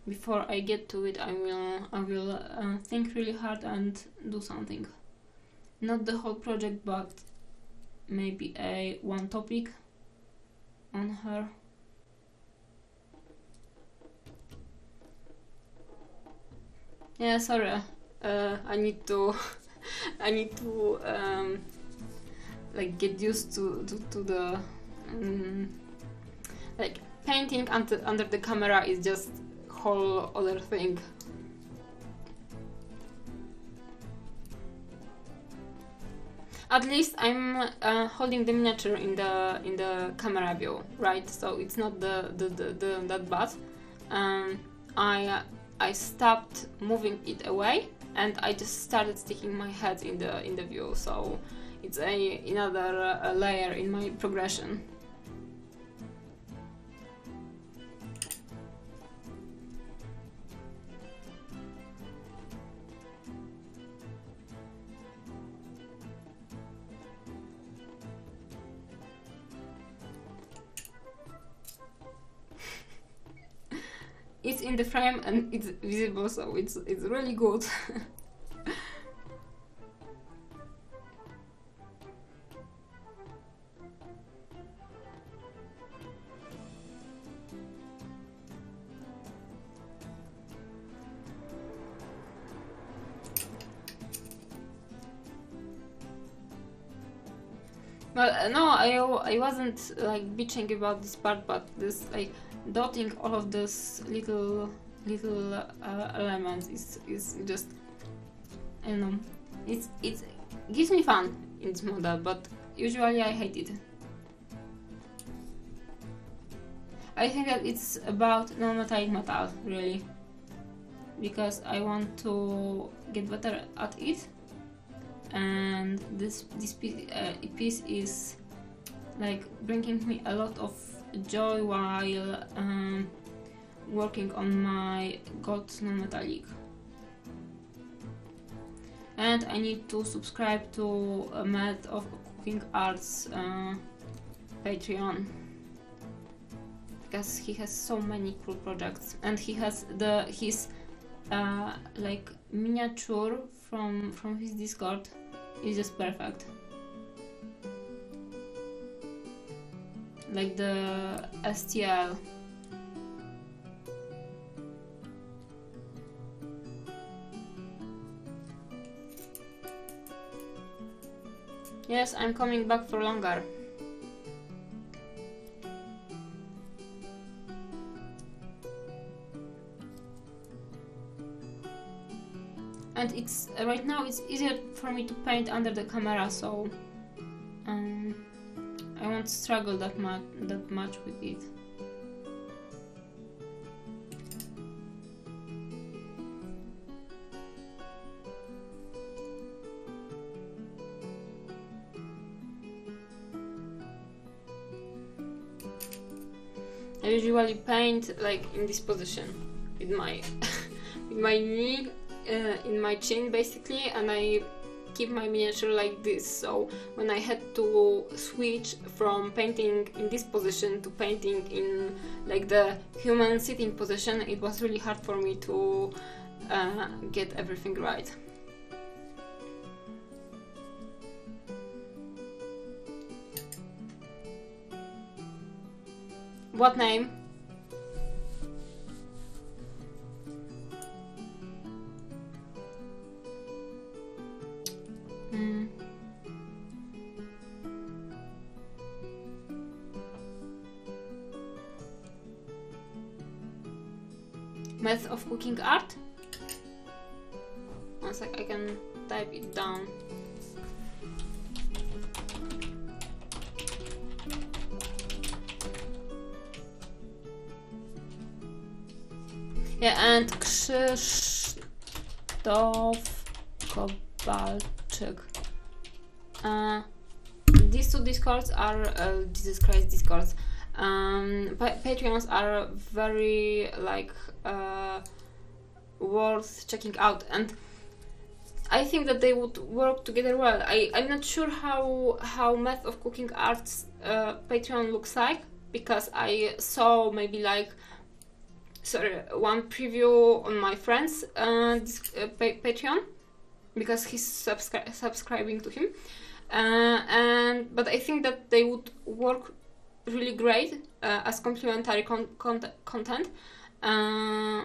[SPEAKER 1] before I get to it, I will think really hard and do something. Not the whole project, but maybe one topic on her. Yeah, sorry. I need to like get used to the like painting under the camera is just whole other thing. At least I'm holding the miniature in the camera view, right? So it's not that bad. I stopped moving it away and I just started sticking my head in the view, so it's another layer in my progression. It's in the frame and it's visible, so it's really good. Well, no, I wasn't like bitching about this part, but this like dotting all of those little elements is just, I don't know, it gives me fun in this model, but usually I hate it. I think that it's about non-metallic metal, really, because I want to get better at it, and this piece is like bringing me a lot of joy while working on my gold non-metallic. And I need to subscribe to Matt of Cooking Arts Patreon, because he has so many cool projects, and he has his like miniature from his Discord is just perfect. Like the STL. Yes, I'm coming back for longer. And it's right now it's easier for me to paint under the camera, so I won't struggle that much with it. I usually paint like in this position, with my with my knee in my chin basically, and I keep my miniature like this, so when I had to switch from painting in this position to painting in like the human sitting position, it was really hard for me to get everything right. What name? Math of Cooking Art? One sec, I can type it down. Yeah, and Krzysztof Kowalczyk. These two Discords are Jesus Christ Discords. Patreons are very like worth checking out, and I think that they would work together well. I'm not sure how Math of Cooking Arts Patreon looks like, because I saw maybe like one preview on my friend's Patreon, because he's subscribing to him, but I think that they would work really great as complementary content,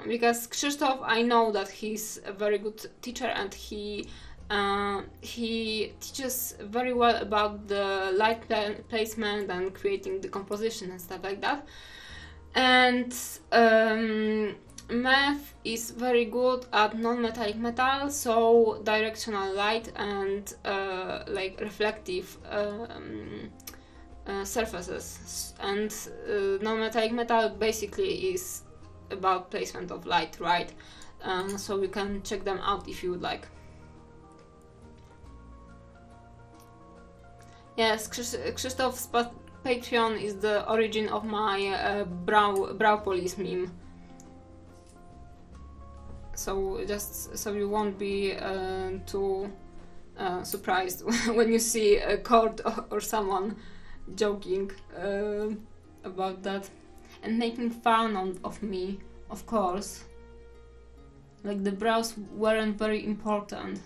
[SPEAKER 1] because Krzysztof, I know that he's a very good teacher, and he teaches very well about the light placement and creating the composition and stuff like that. And Math is very good at non-metallic metal, so directional light and like reflective surfaces. And non-metallic metal basically is about placement of light, right? so you can check them out if you would like. Yes, Krzysztof's Patreon is the origin of my brow police meme. So just so you won't be too surprised when you see a court or someone joking about that and making fun of me, of course. Like, the brows weren't very important.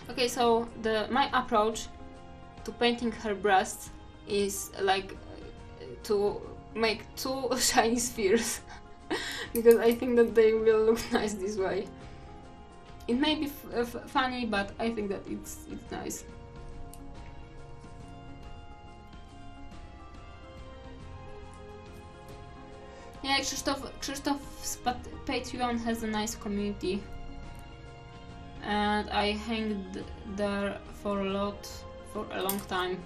[SPEAKER 1] Okay, so my approach to painting her breasts is like to make 2 shiny spheres because I think that they will look nice this way. It may be funny, but I think that it's nice. Yeah, Krzysztof's Patreon has a nice community, and I hanged there for a long time.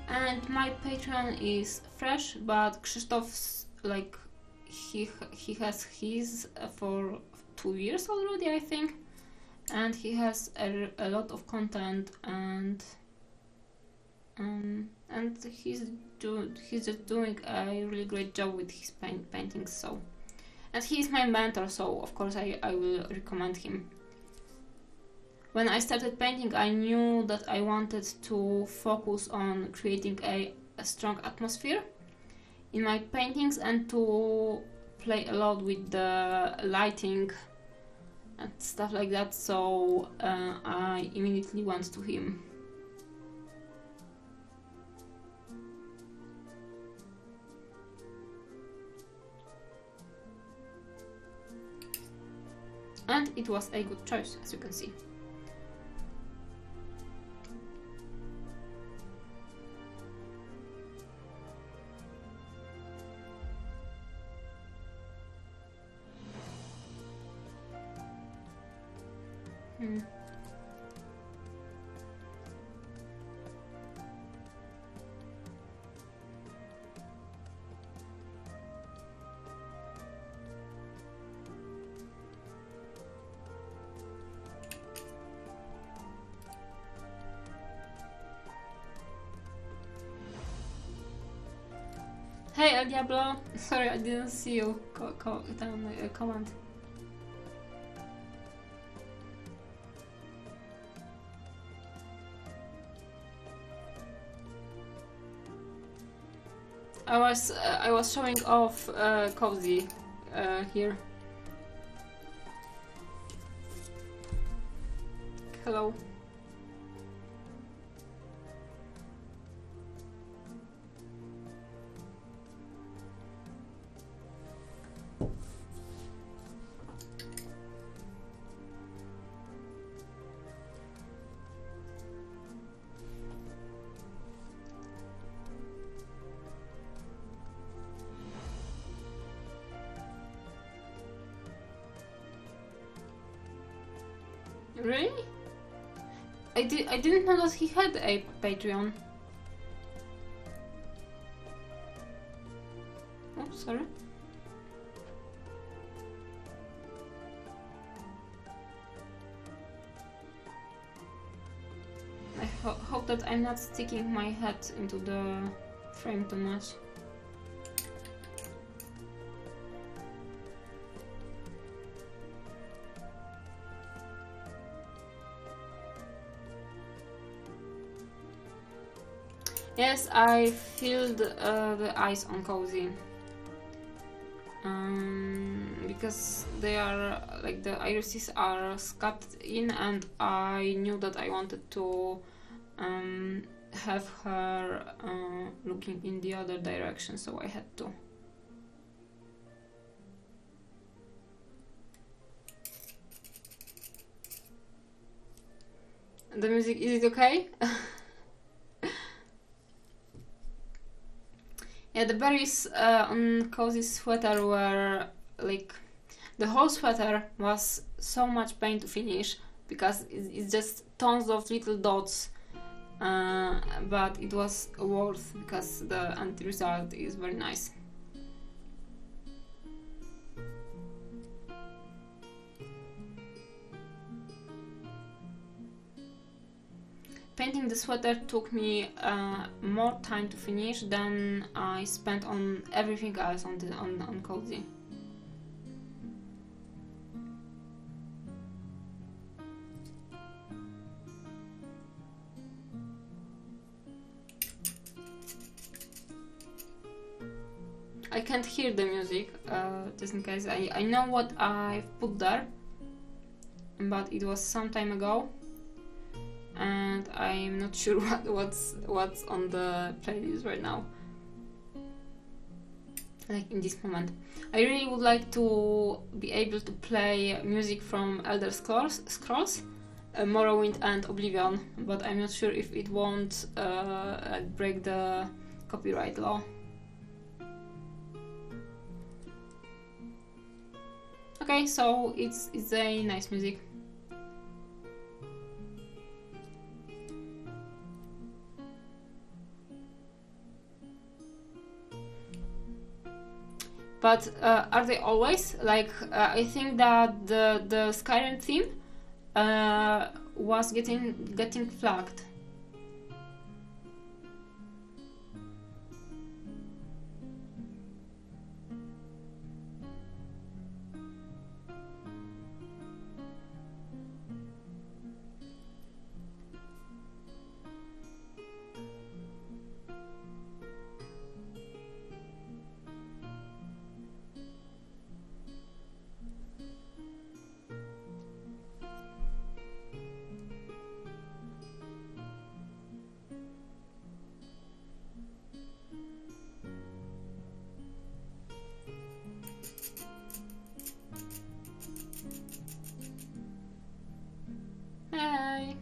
[SPEAKER 1] And my Patreon is fresh, but Krzysztof's, like, he has his for 2 years already, I think, and he has a lot of content, and he's just doing a really great job with his paintings. So, and he's my mentor, so of course I will recommend him. When I started painting, I knew that I wanted to focus on creating a strong atmosphere in my paintings and to play a lot with the lighting and stuff like that, so I immediately went to him. And it was a good choice, as you can see. Hey El Diablo, sorry I didn't see you down a comment. I was showing off Cozy here. Hello. Really? I didn't know that he had a Patreon. Oh, sorry. I hope that I'm not sticking my head into the frame too much. Yes, I filled the eyes on Cozy. Because they are, like, the irises are scuffed in, and I knew that I wanted to have her looking in the other direction, so I had to. The music, is it okay? Yeah, the berries on Cozy sweater were like, the whole sweater was so much pain to finish because it's just tons of little dots, but it was worth because the end result is very nice. Painting the sweater took me more time to finish than I spent on everything else on Cozy. I can't hear the music, just in case. I know what I've put there, but it was some time ago, and I'm not sure what's on the playlist right now. Like in this moment, I really would like to be able to play music from Elder Scrolls, Morrowind and Oblivion, but I'm not sure if it won't break the copyright law. Okay, so it's a nice music. But are they always? Like, I think that the Skyrim theme was getting flagged. Hey.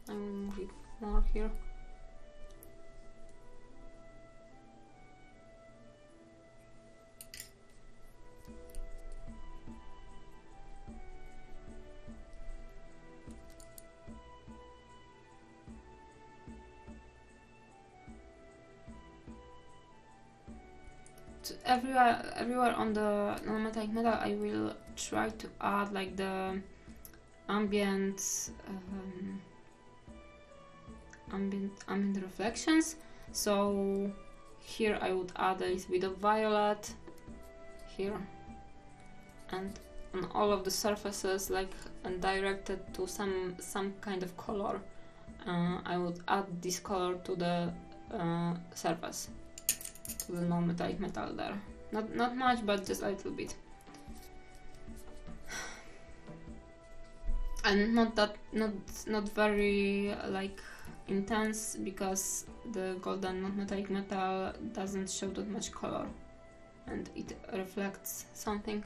[SPEAKER 1] I'm moving more here. Everywhere on the non-metallic metal, I will try to add like the ambient reflections. So here I would add a little bit of violet here, and on all of the surfaces, like, and directed to some kind of color, I would add this color to the surface, to the non-metallic metal there. Not much, but just a little bit. And not very like intense, because the golden non-metallic metal doesn't show that much color and it reflects something.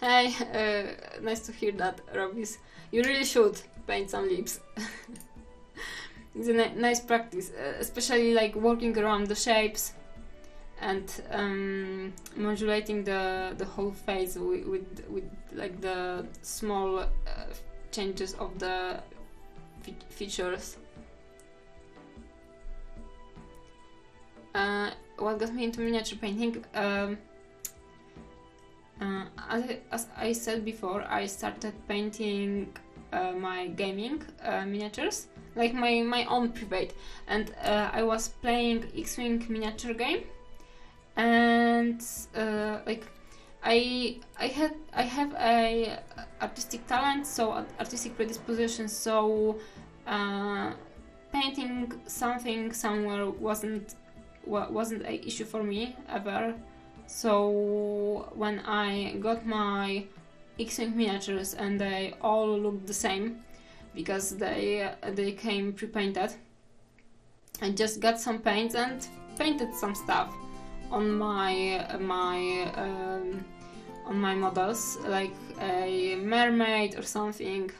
[SPEAKER 1] Hey, nice to hear that, Robis. You really should paint some lips. It's a nice practice, especially like working around the shapes and modulating the whole face with like the small changes of the features. What got me into miniature painting? As I said before, I started painting my gaming miniatures, like my own private, and I was playing X-Wing miniature game, and like I have a artistic talent, so artistic predisposition, so painting something somewhere wasn't an issue for me ever. So when I got my X-Wing miniatures and they all looked the same because they came pre-painted, I just got some paints and painted some stuff on my models, like a mermaid or something,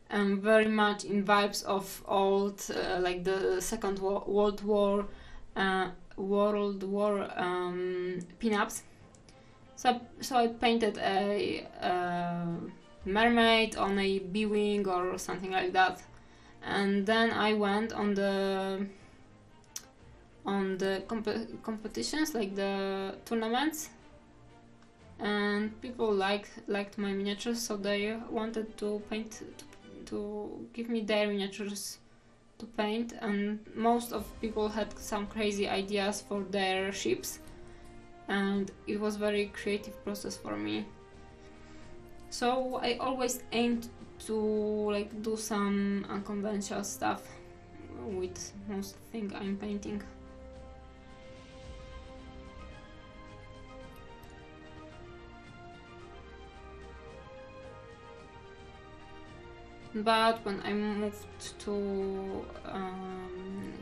[SPEAKER 1] and very much in vibes of old, like the Second World War pinups. So I painted a mermaid on a B-wing or something like that, and then I went on the competitions, like the tournaments, and people liked my miniatures, so they wanted to paint to give me their miniatures to paint, and most of people had some crazy ideas for their ships, and it was very creative process for me. So I always aimed to like do some unconventional stuff with most thing I'm painting. But when I moved to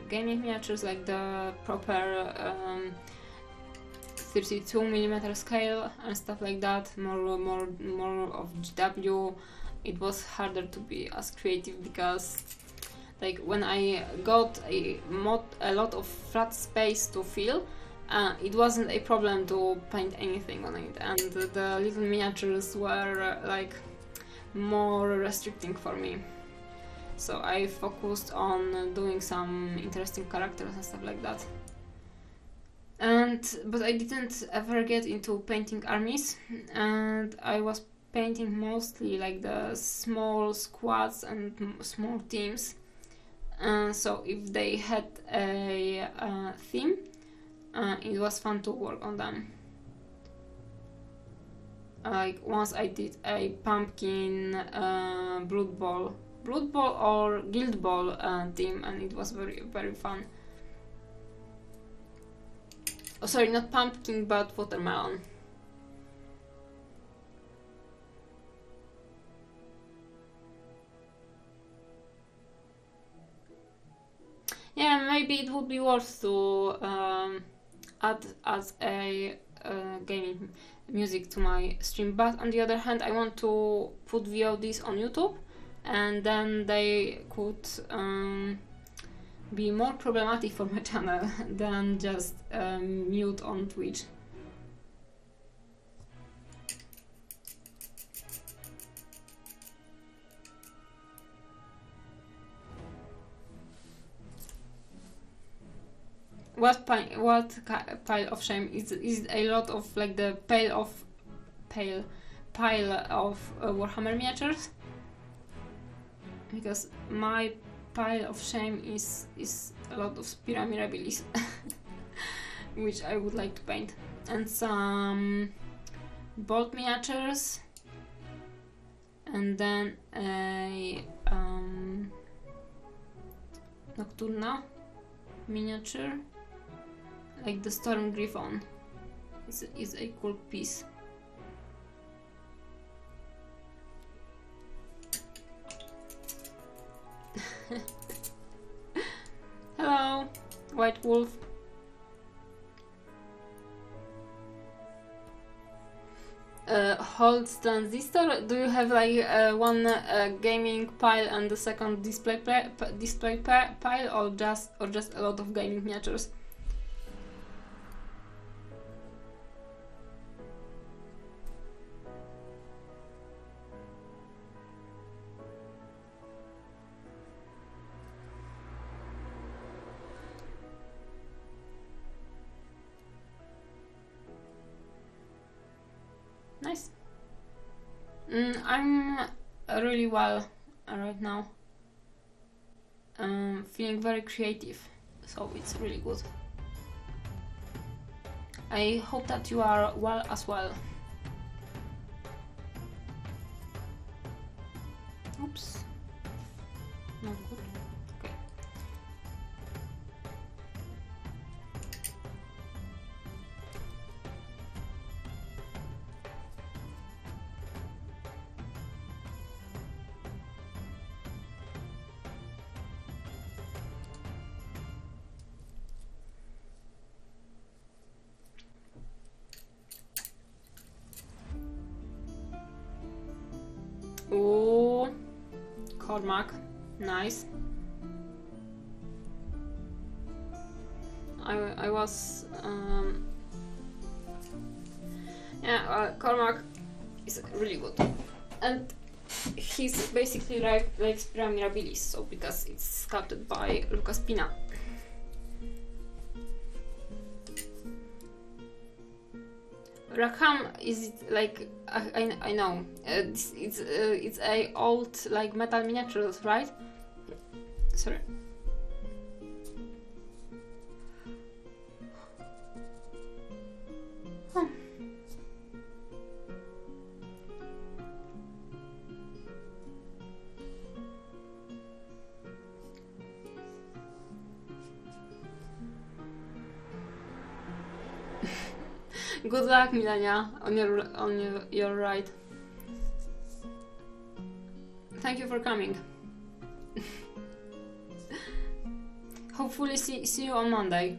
[SPEAKER 1] gaming miniatures, like the proper 32mm scale and stuff like that, more of GW, it was harder to be as creative, because like when I got a lot of flat space to fill, it wasn't a problem to paint anything on it, and the little miniatures were like more restricting for me. So I focused on doing some interesting characters and stuff like that. But I didn't ever get into painting armies, and I was painting mostly like the small squads and small teams. So if they had a theme, it was fun to work on them. Like once I did a pumpkin Blood Bowl or Guild Ball team, and it was very, very fun. Oh, sorry, not pumpkin, but watermelon. Yeah, maybe it would be worth to add as a gaming music to my stream, but on the other hand, I want to put VODs on YouTube, and then they could be more problematic for my channel than just mute on Twitch. What pile of shame is a lot of like the pile of Warhammer miniatures, because my pile of shame is a lot of Spira Mirabilis, which I would like to paint, and some Bolt miniatures, and then a Nocturna miniature, like the Storm Griffon is a cool piece. Hello, White Wolf. Hold transistor. Do you have like one gaming pile and the second display pile, or just a lot of gaming miniatures? Nice. I'm really well right now. Feeling very creative, so it's really good. I hope that you are well as well. Oops. Not good. Okay. Cormac, nice. I was Cormac is really good, and he's basically like Spira Mirabilis, so because it's sculpted by Lucas Pina. Rackham is like I know it's a old like metal miniatures, right? Sorry. Huh. Good luck, Milania, on your ride. Thank you for coming. Hopefully see you on Monday.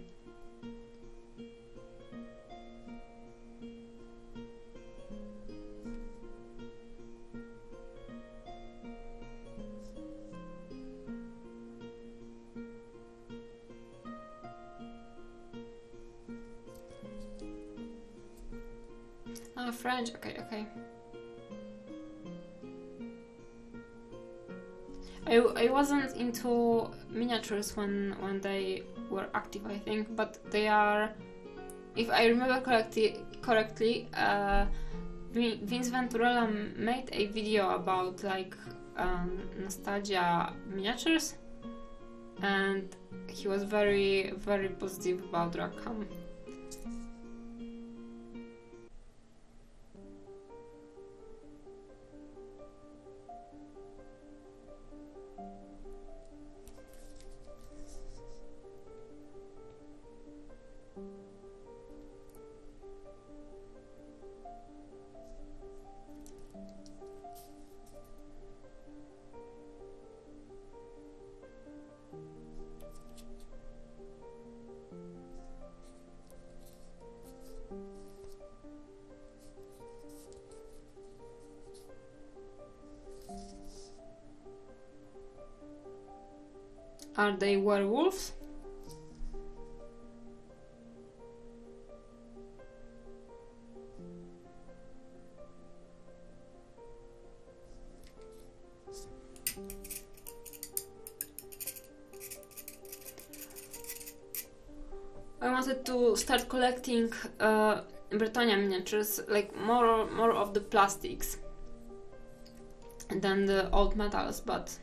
[SPEAKER 1] French, okay. I wasn't into miniatures when they were active, I think, but they are, if I remember correctly, Vince Venturella made a video about like nostalgia miniatures, and he was very positive about Rackham. Are they werewolves? I wanted to start collecting Britannia miniatures, like more of the plastics than the old metals, but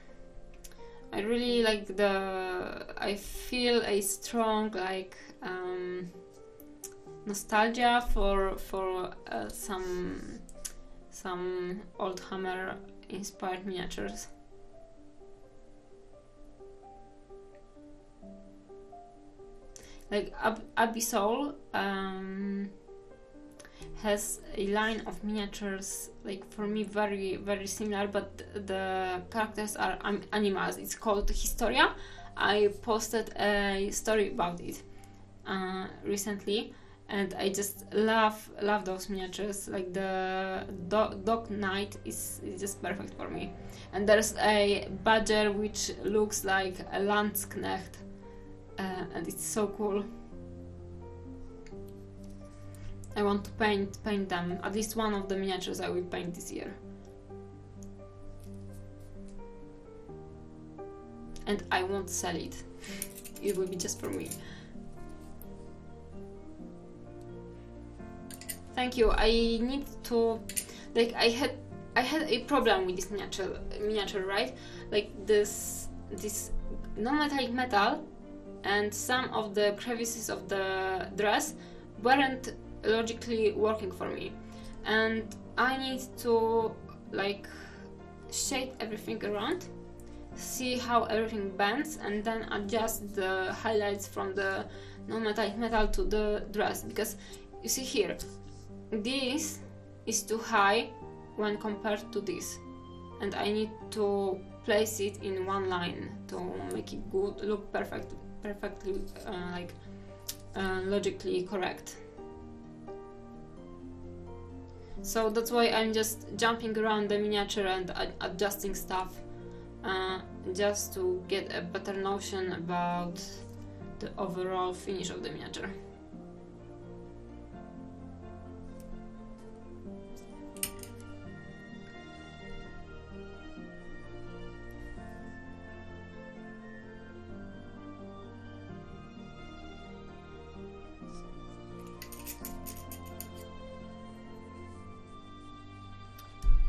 [SPEAKER 1] I really like I feel a strong like nostalgia for some old Hammer inspired miniatures. Like Abyssal has a line of miniatures, like for me very similar, but the characters are animals. It's called Historia. I posted a story about it recently, and I just love those miniatures. Like the Dog Knight is just perfect for me. And there's a badger which looks like a Landsknecht, and it's so cool. I want to paint them. At least one of the miniatures I will paint this year. And I won't sell it. It will be just for me. Thank you. I need to, like, I had a problem with this miniature, right? Like this non-metallic metal and some of the crevices of the dress weren't logically working for me, and I need to like shade everything around, see how everything bends, and then adjust the highlights from the non-metallic metal to the dress, because you see here, this is too high when compared to this, and I need to place it in one line to make it good, look perfectly logically correct. So that's why I'm just jumping around the miniature and adjusting stuff just to get a better notion about the overall finish of the miniature.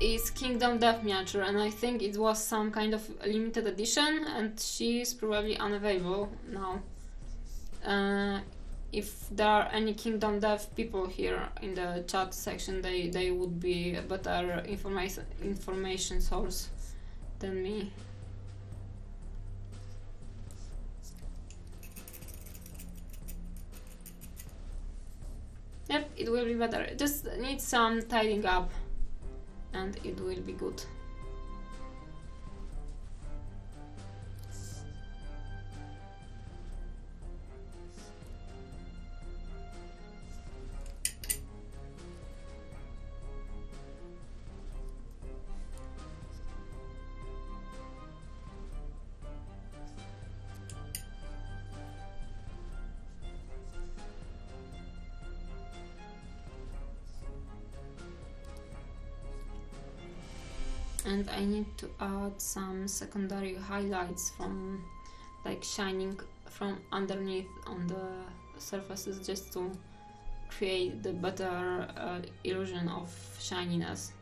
[SPEAKER 1] Is Kingdom Death miniature, and I think it was some kind of limited edition, and she's probably unavailable now. If there are any Kingdom Death people here in the chat section, they would be a better information source than me. Yep, it will be better. It just needs some tidying up, and it will be good. And I need to add some secondary highlights from like shining from underneath on the surfaces, just to create the better illusion of shininess.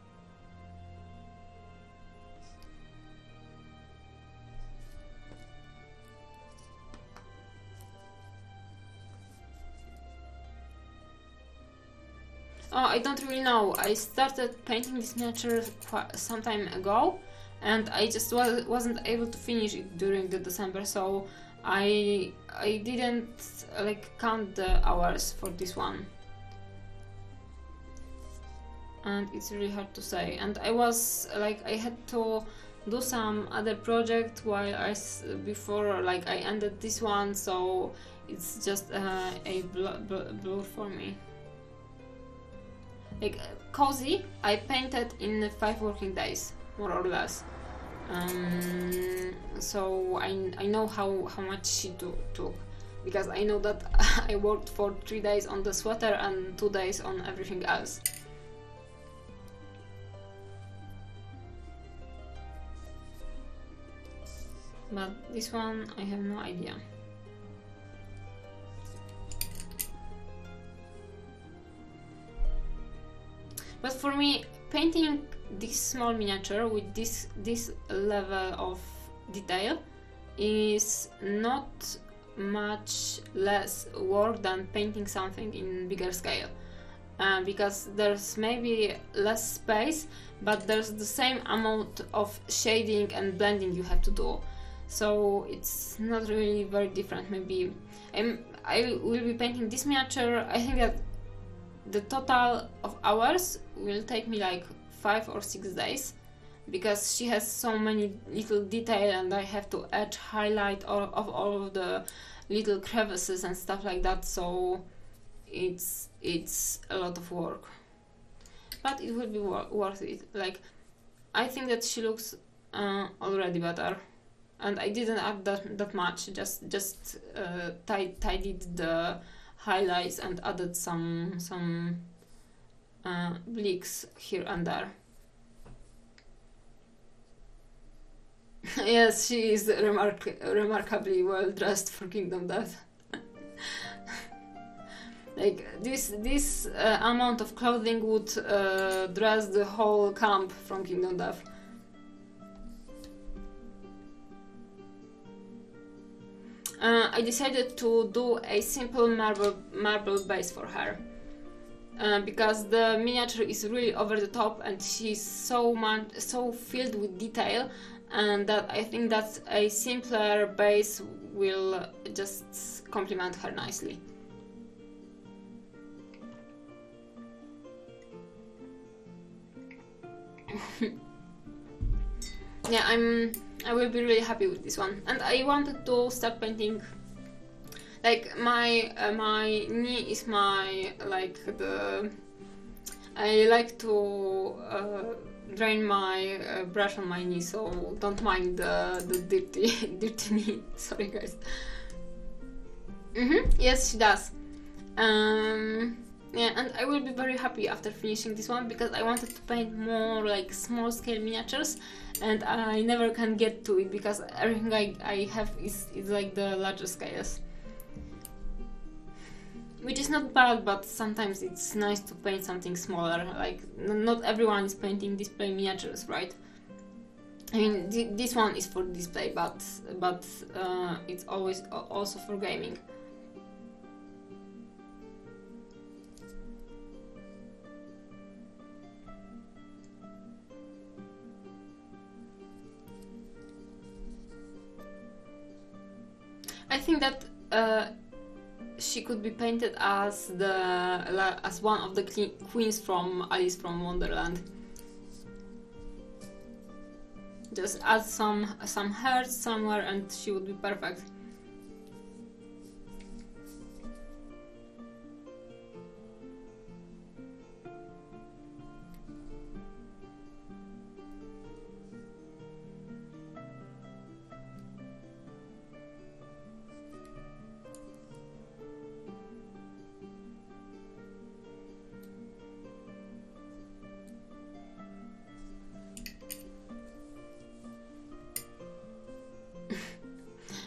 [SPEAKER 1] Oh, I don't really know. I started painting this miniature some time ago, and I just wasn't able to finish it during the December, so I didn't like count the hours for this one, and it's really hard to say. And I was like, I had to do some other project while before like I ended this one, so it's just a blur for me. Like Cozy, I painted in 5 working days, more or less. So I know how much she took, because I know that I worked for 3 days on the sweater and 2 days on everything else. But this one, I have no idea. But for me, painting this small miniature with this level of detail is not much less work than painting something in bigger scale, because there's maybe less space, but there's the same amount of shading and blending you have to do. So it's not really very different. Maybe I will be painting this miniature. I think that the total of hours will take me like 5 or 6 days, because she has so many little detail, and I have to add highlight all of the little crevices and stuff like that, so it's a lot of work, but it will be worth it. Like, I think that she looks already better, and I didn't add that much, just tidied the highlights and added some bleaks here and there. Yes, she is remarkably well dressed for Kingdom Death. Like this amount of clothing would dress the whole camp from Kingdom Death. I decided to do a simple marble base for her, because the miniature is really over the top, and she's so filled with detail, and that I think that a simpler base will just complement her nicely. Yeah, I will be really happy with this one, and I wanted to start painting. Like my knee is my I like to drain my brush on my knee, so don't mind the dirty dirty knee. Sorry guys. Yes, she does. Yeah, and I will be very happy after finishing this one because I wanted to paint more like small scale miniatures, and I never can get to it because everything I have is like the larger scales. Which is not bad, but sometimes it's nice to paint something smaller. Like, not everyone is painting display miniatures, right? I mean, this one is for display, but it's always also for gaming. I think that she could be painted as one of the queens from Alice from Wonderland. Just add some hearts somewhere and she would be perfect.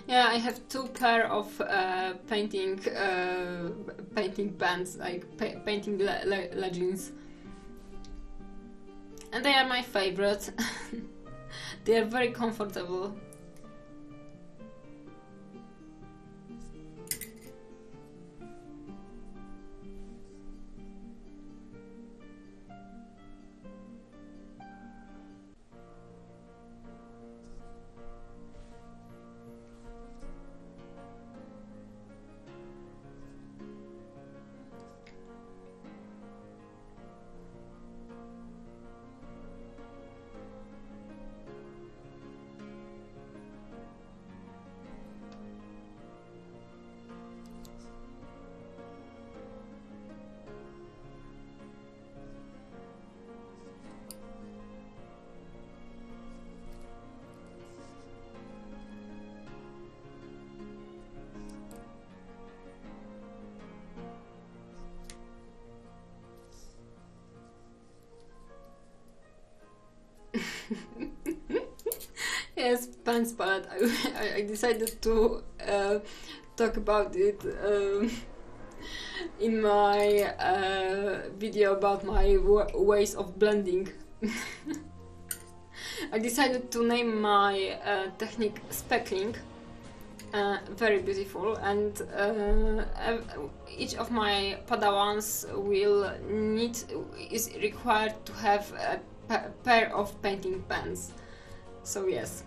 [SPEAKER 1] Yeah, I have two pair of painting pants, like painting leggings, and they are my favorite. They are very comfortable. Yes, pants palette. I decided to talk about it in my video about my ways of blending. I decided to name my technique speckling. Very beautiful, and each of my Padawans is required to have a pair of painting pens. So yes.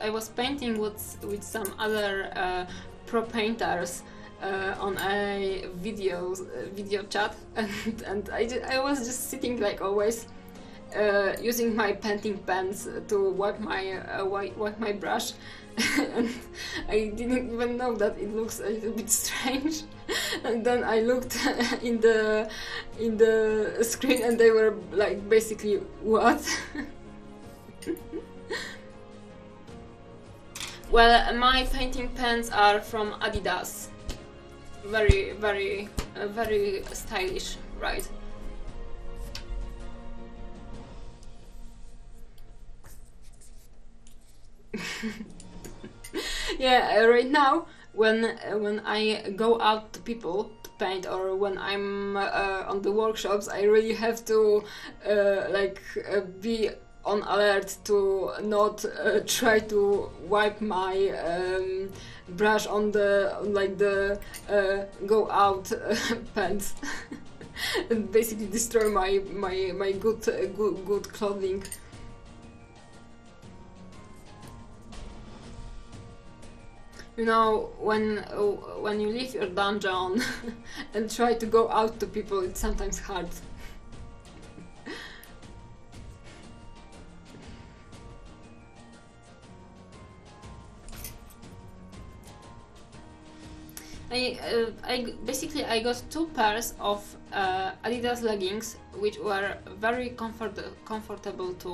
[SPEAKER 1] I was painting with some other pro painters on a video chat, and I was just sitting like always, using my painting pens to wipe my brush, and I didn't even know that it looks a little bit strange. And then I looked in the screen, and they were like basically what. Well, my painting pens are from Adidas. Very, very, very stylish, right? Yeah, right now when I go out to people to paint, or when I'm on the workshops, I really have to be on alert to not try to wipe my brush on the go out pants and basically destroy my good clothing. You know, when you leave your dungeon and try to go out to people, it's sometimes hard. I got 2 pairs of Adidas leggings, which were very comfortable to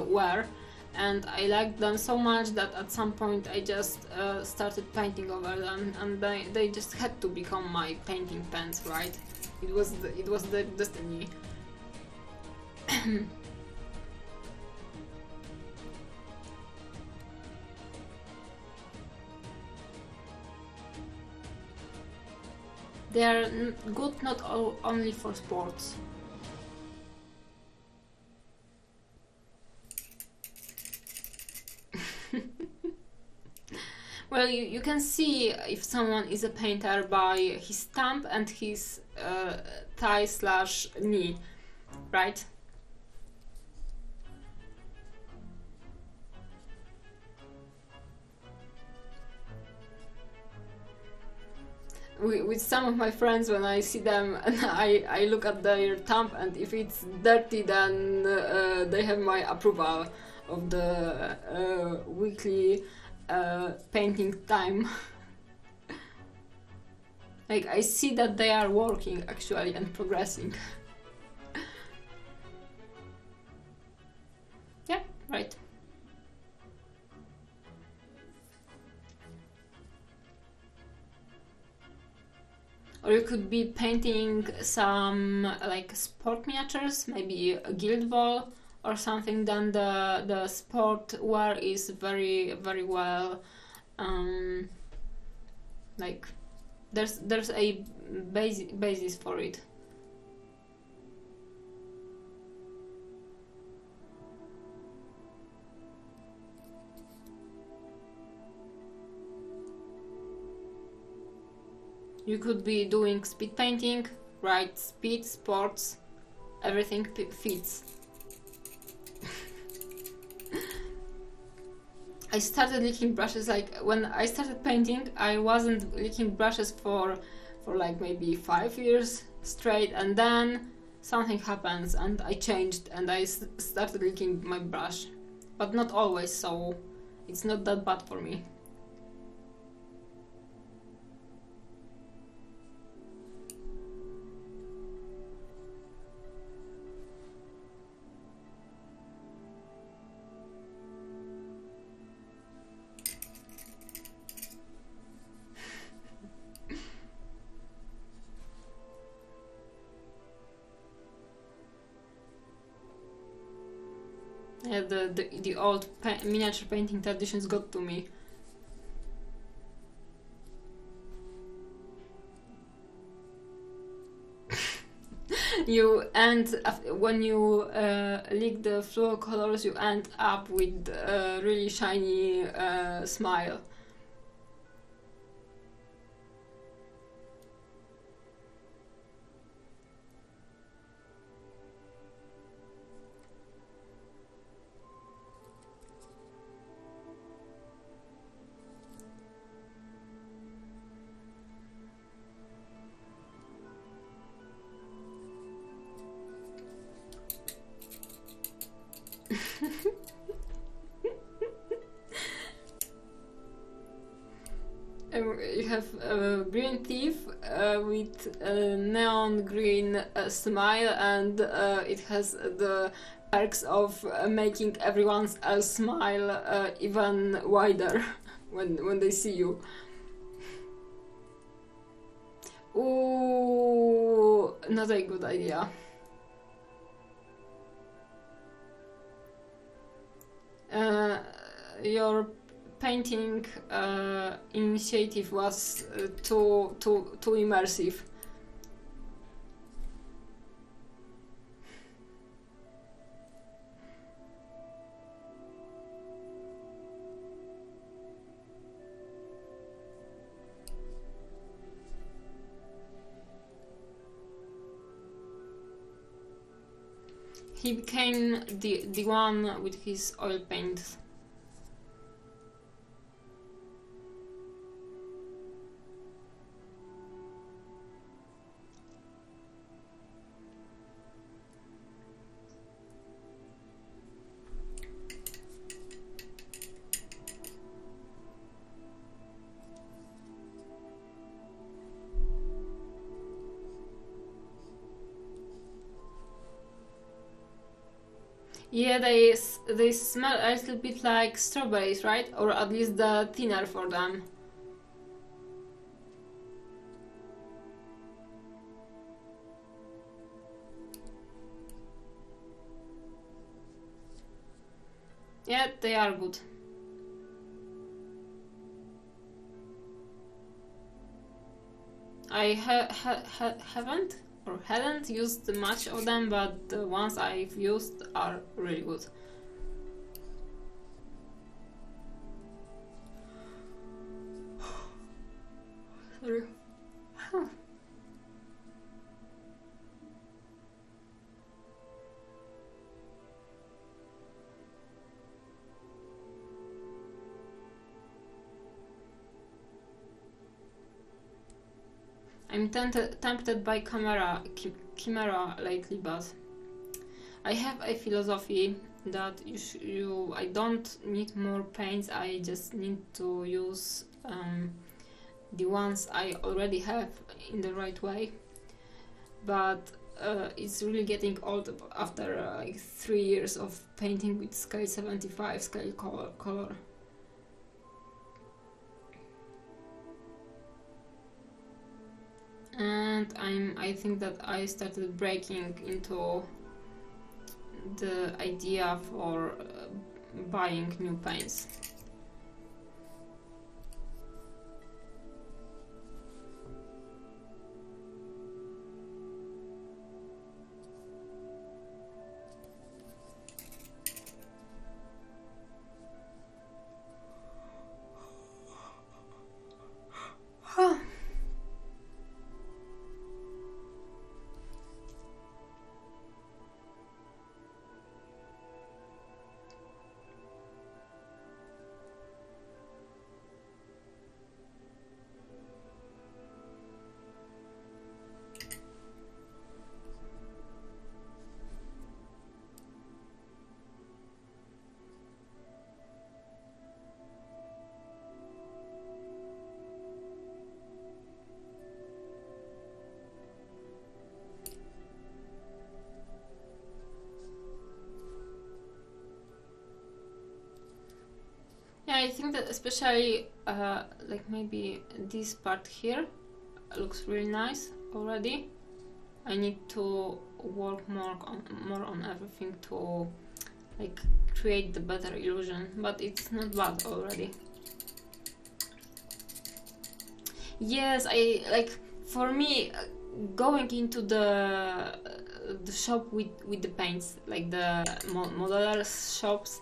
[SPEAKER 1] wear, and I liked them so much that at some point I just started painting over them, and they just had to become my painting pants, right? It was the destiny. They are good not only for sports. Well, you can see if someone is a painter by his stamp and his thigh/knee, right? With some of my friends, when I see them and I look at their thumb, and if it's dirty, then they have my approval of the weekly painting time. Like, I see that they are working actually and progressing. Yeah, right. Or you could be painting some like sport miniatures, maybe a Guild Ball or something. Then the sport wear is very well. Like there's a basis for it. You could be doing speed painting, right? Speed, sports, everything fits. I started licking brushes, like when I started painting, I wasn't licking brushes for like maybe 5 years straight, and then something happens and I changed and I started licking my brush, but not always, so it's not that bad for me. Yeah, the old miniature painting traditions got to me. You end when you lick the fluo colors, you end up with a really shiny smile. You have a green thief with a neon green smile, and it has the perks of making everyone else smile even wider when they see you. Ooh, not a good idea. Your painting initiative was too immersive. He became the one with his oil paints. Yeah, they smell a little bit like strawberries, right? Or at least the thinner for them. Yeah, they are good. I haven't or hadn't used much of them, but the ones I've used are really good. Sorry. I'm tempted by Chimera lately, but I have a philosophy that I don't need more paints. I just need to use the ones I already have in the right way. But it's really getting old after like 3 years of painting with scale 75 scale color. And I think that I started breaking into the idea for buying new paints. Yeah, I think that especially like maybe this part here looks really nice already. I need to work more on everything to like create the better illusion, but it's not bad already. Yes, I like, for me, going into the shop with the paints, like the modeler shops,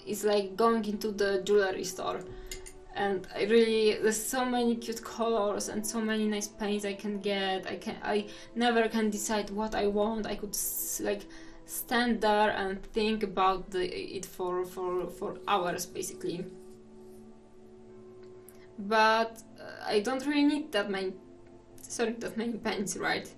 [SPEAKER 1] it's like going into the jewelry store. And I really, there's so many cute colors and so many nice paints I can get. I never can decide what I want. I could like stand there and think about it for hours basically. But I don't really need that many paints, right?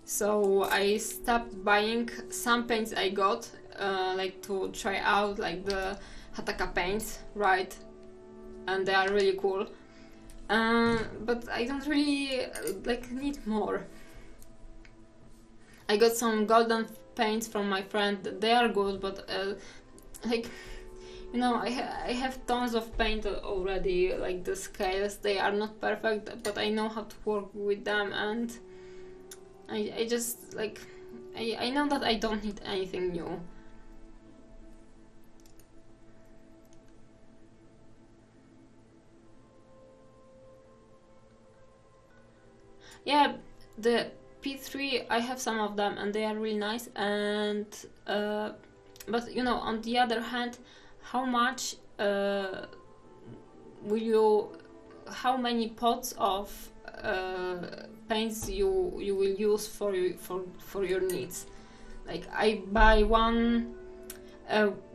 [SPEAKER 1] So I stopped buying some paints I got, like to try out, like the Hataka paints, right? And they are really cool. But I don't really like need more. I got some golden paints from my friend. They are good, but like, you know, I have tons of paint already. Like the scales, they are not perfect, but I know how to work with them, and I just like, I know that I don't need anything new. Yeah, the P3, I have some of them and they are really nice, and but you know, on the other hand, how much how many pots of paints you will use for your needs? Like I buy one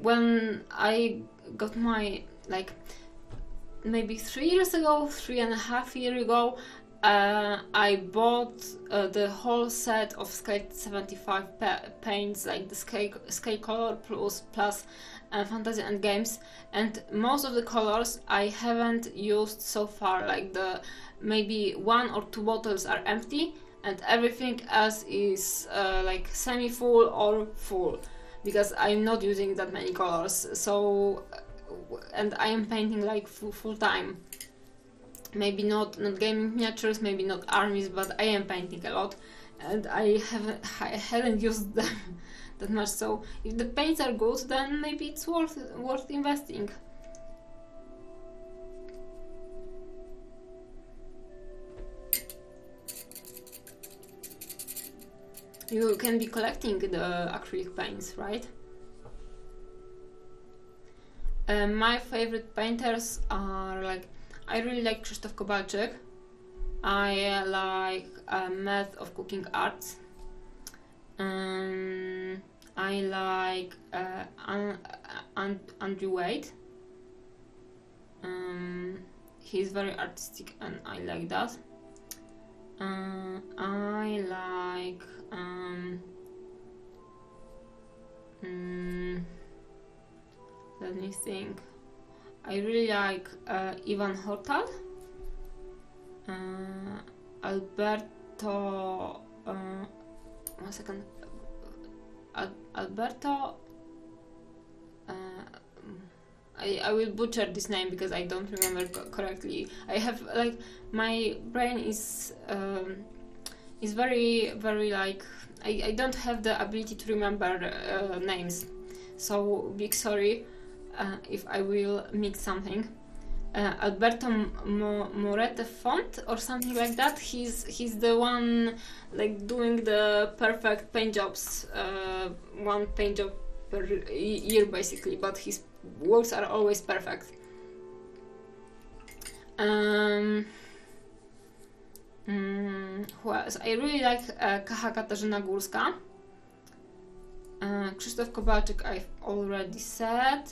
[SPEAKER 1] when I got my, like maybe 3.5 years ago, I bought the whole set of Scale 75 paints, like the scale color plus fantasy and games, and most of the colors I haven't used so far. Like the maybe 1 or 2 bottles are empty, and everything else is like semi-full or full. because I'm not using that many colors. So, and I am painting like full time. Maybe not gaming miniatures, maybe not armies, but I am painting a lot, and I hadn't used them that much. So if the paints are good, then maybe it's worth investing. You can be collecting the acrylic paints, right? My favorite painters are like, I really like Krzysztof Kowalczyk. I like Math of Cooking Arts. I like Andrew Wade. He's very artistic and I like that. I like let me think. I really like Ivan Hortal, Alberto. One second. Alberto. I will butcher this name because I don't remember correctly. I have like, my brain is very like, I don't have the ability to remember names, so big sorry if I will mix something. Alberto Morete Font or something like that. He's the one like doing the perfect paint jobs, one paint job per year basically, but his works are always perfect. Who else? I really like Kacha Katarzyna Górska. Krzysztof Kowalczyk I've already said.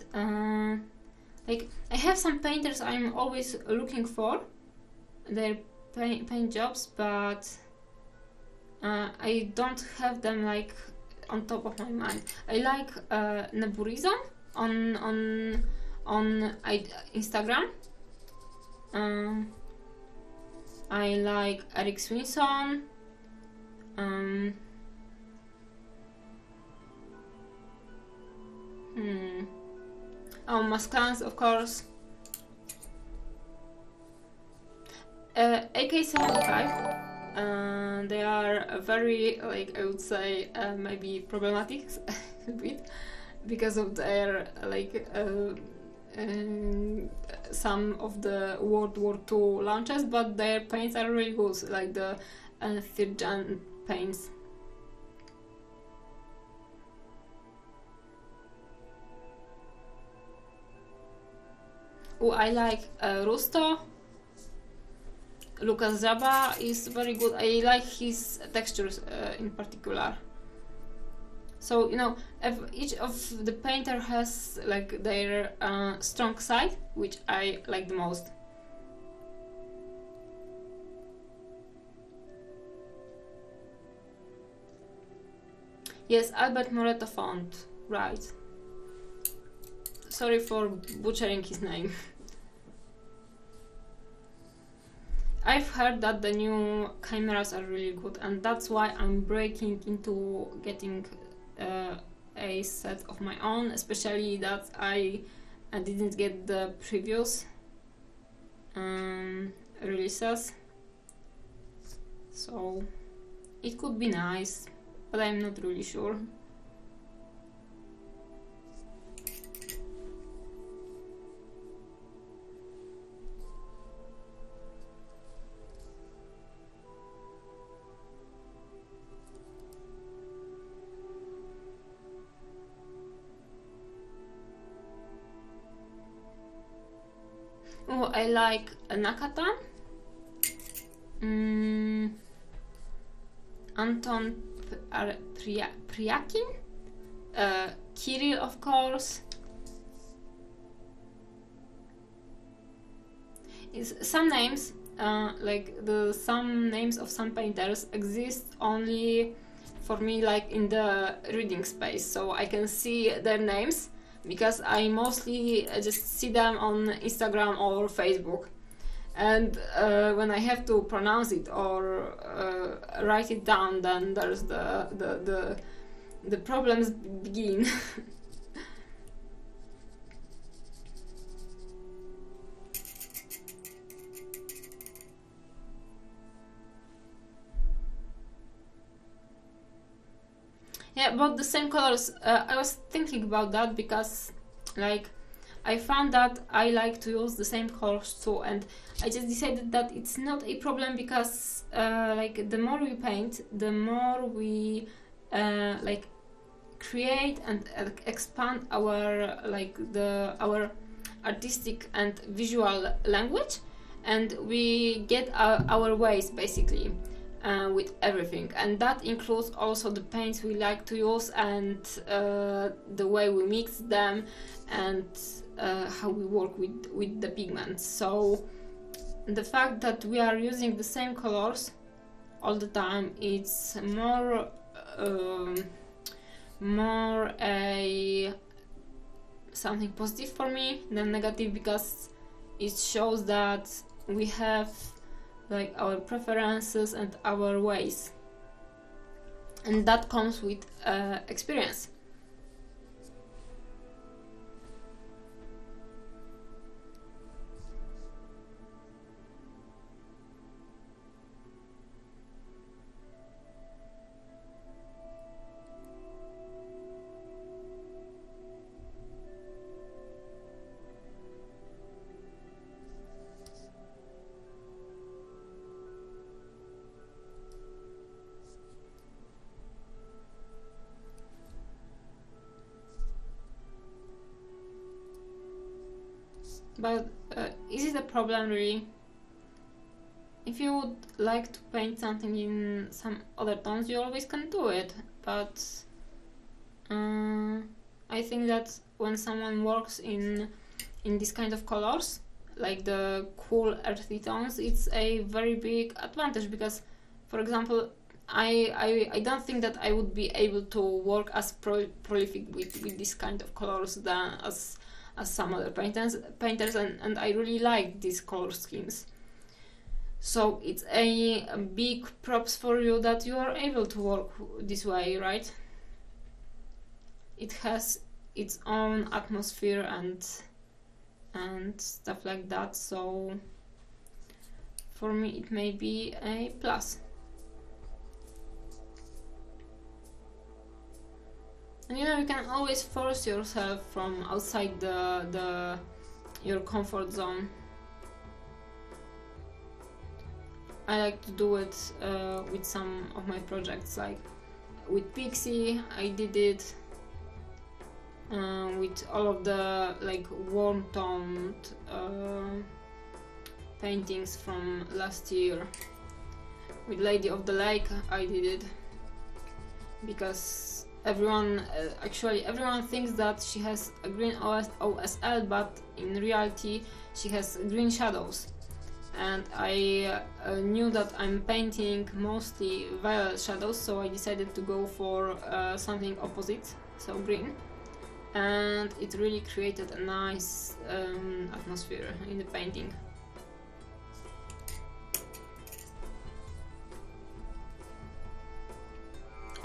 [SPEAKER 1] Like, I have some painters I'm always looking for their paint jobs, but I don't have them like on top of my mind. I like Neburizom on Instagram. I like Eric Swinson. Oh, Masclans, of course. AK-75. They are very, like, I would say, maybe problematic a bit because of their, like, some of the World War II launches, but their paints are really good, like the third gen paints. Oh, I like Rusto. Lucas Zaba is very good. I like his textures in particular. So, you know, each of the painter has like their strong side, which I like the most. Yes, Albert Moreto Font, right. Sorry for butchering his name. I've heard that the new chimeras are really good, and that's why I'm breaking into getting a set of my own, especially that I didn't get the previous releases. So it could be nice, but I'm not really sure. Oh, I like Nakata, Anton Priakin, Kirill, of course. Some names, like some names of some painters exist only for me, like in the reading space, so I can see their names, because I mostly just see them on Instagram or Facebook, and when I have to pronounce it or write it down, then there's the the problems begin. Yeah, about the same colors, I was thinking about that because, like, I found that I like to use the same colors too, and I just decided that it's not a problem because, like, the more we paint, the more we, like, create and expand our, like, our artistic and visual language, and we get our ways basically. With everything, and that includes also the paints we like to use and the way we mix them and how we work with the pigments. So the fact that we are using the same colors all the time, it's more a something positive for me than negative, because it shows that we have, like, our preferences and our ways, and that comes with experience. But is it a problem really? If you would like to paint something in some other tones, you always can do it, but I think that when someone works in this kind of colors, like the cool earthy tones, it's a very big advantage, because, for example, I don't think that I would be able to work as prolific with this kind of colors than as some other painters, and I really like these color schemes. So it's a big props for you that you are able to work this way, right? It has its own atmosphere and stuff like that, so for me it may be a plus. And you know, you can always force yourself from outside your comfort zone. I like to do it with some of my projects, like with Pixie I did it, with all of the, like, warm toned paintings from last year. With Lady of the Lake I did it because everyone thinks that she has a green OSL, but in reality she has green shadows, and I knew that I'm painting mostly violet shadows, so I decided to go for something opposite, so green, and it really created a nice atmosphere in the painting.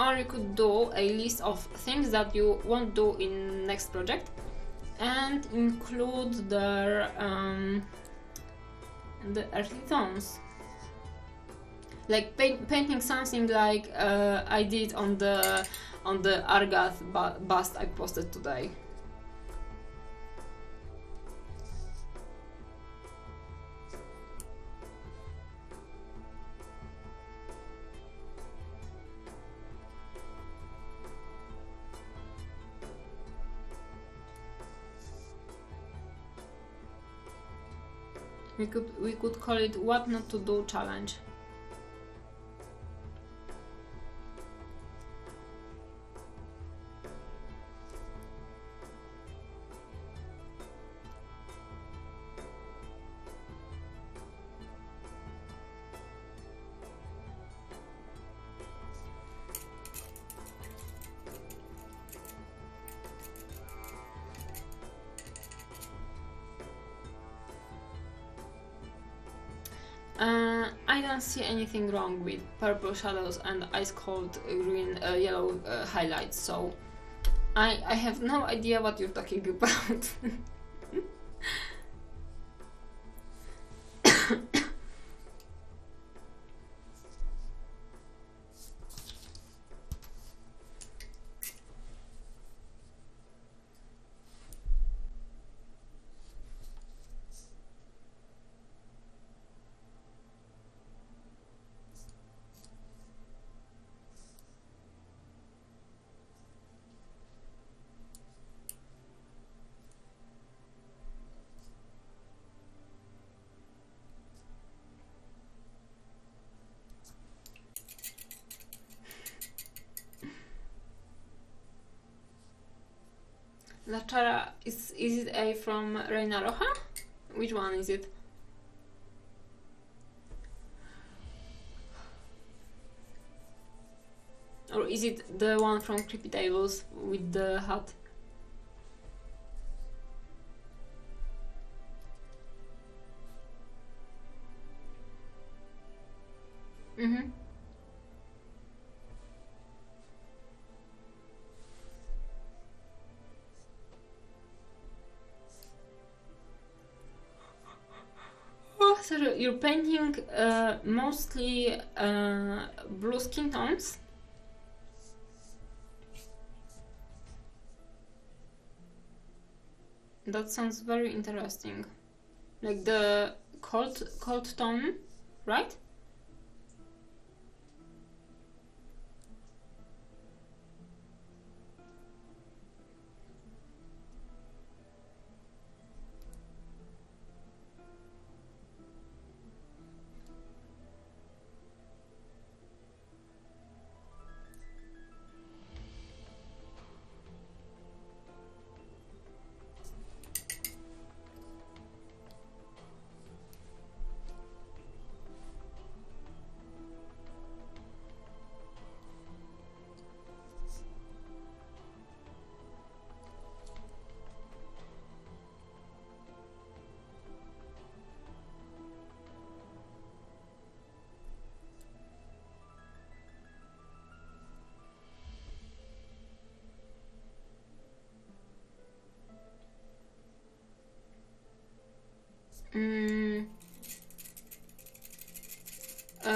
[SPEAKER 1] Or you could do a list of things that you won't do in next project and include the earthy tones. Like painting something like I did on the Argath bust I posted today. We could call it What Not to Do challenge. I I don't see anything wrong with purple shadows and ice cold green yellow highlights, so I have no idea what you're talking about. La Chara, is it a from Reina Roja? Which one is it? Or is it the one from Creepy Tables with the hat? Mm-hmm. Oh, so you're painting mostly blue skin tones? That sounds very interesting. Like the cold tone, right?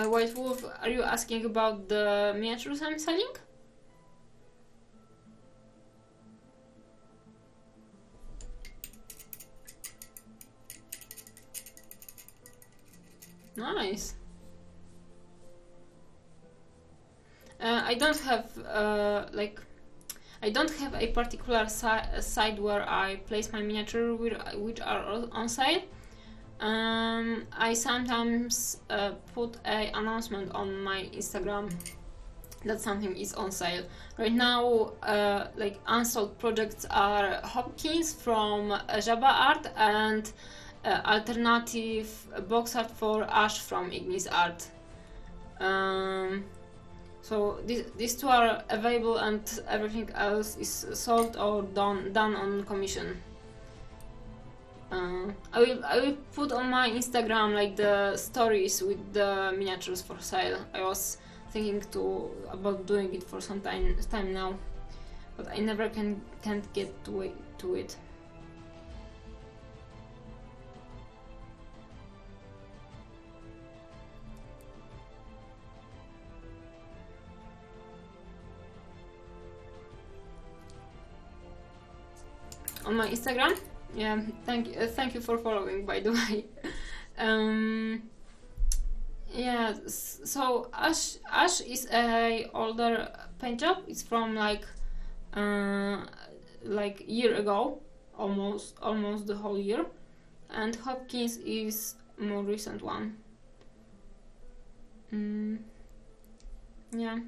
[SPEAKER 1] White Wolf, are you asking about the miniatures I'm selling? Nice. I don't have I don't have a particular site where I place my miniature which are on sale. I sometimes put an announcement on my Instagram that something is on sale. Right now, like unsold projects are Hopkins from Jabba Art and alternative box art for Ash from Ignis Art. So these two are available and everything else is sold or done on commission. I will put on my Instagram like the stories with the miniatures for sale. I was thinking about doing it for some time now, but I never can't get to it. On my Instagram? Yeah, thank you for following, by the way. Yeah, so Ash is a older paint job. It's from like year ago, almost the whole year, and Hopkins is more recent one. Yeah.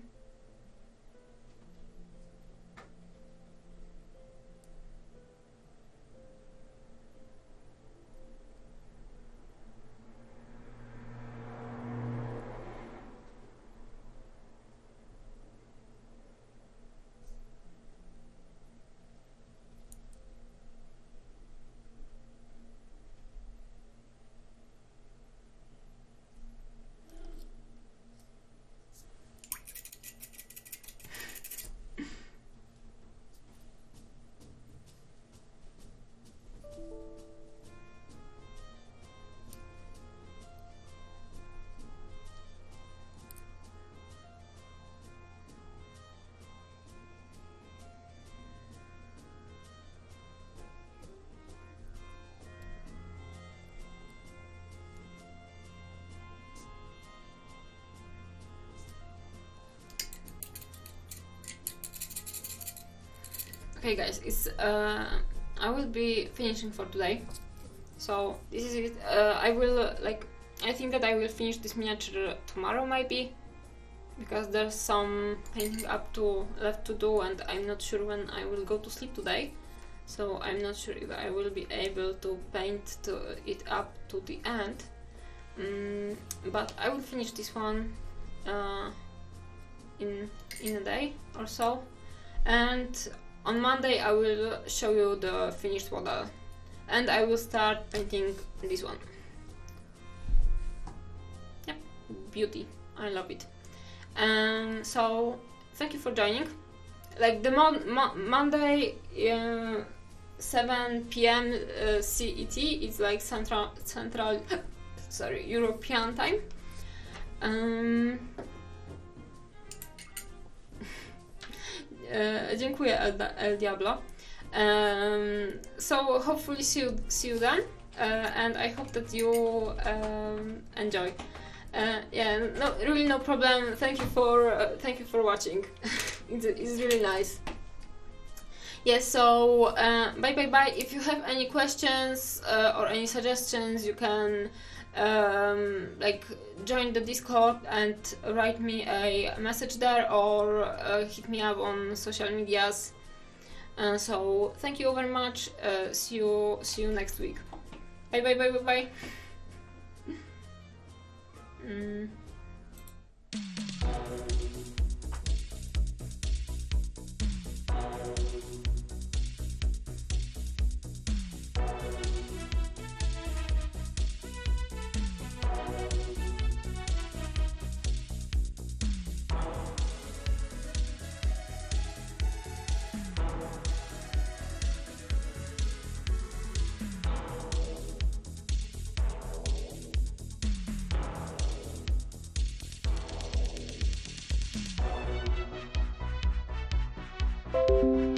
[SPEAKER 1] Okay, guys, it's I will be finishing for today. So this is it. I will I think that I will finish this miniature tomorrow maybe, because there's some painting left to do, and I'm not sure when I will go to sleep today. So I'm not sure if I will be able to paint it up to the end. But I will finish this one in a day or so, and on Monday I will show you the finished model, and I will start painting this one. Yep, beauty, I love it. So thank you for joining. Like the Monday 7 p.m. CET, it's like central sorry, European time. Dziękuję El Diablo. So hopefully see you then, and I hope that you enjoy. Yeah, really no problem. Thank you for watching. It's really nice. Yeah, so bye. If you have any questions or any suggestions, you can join the Discord and write me a message there, or hit me up on social medias. So thank you very much. See you next week. Bye.
[SPEAKER 2] Thank you.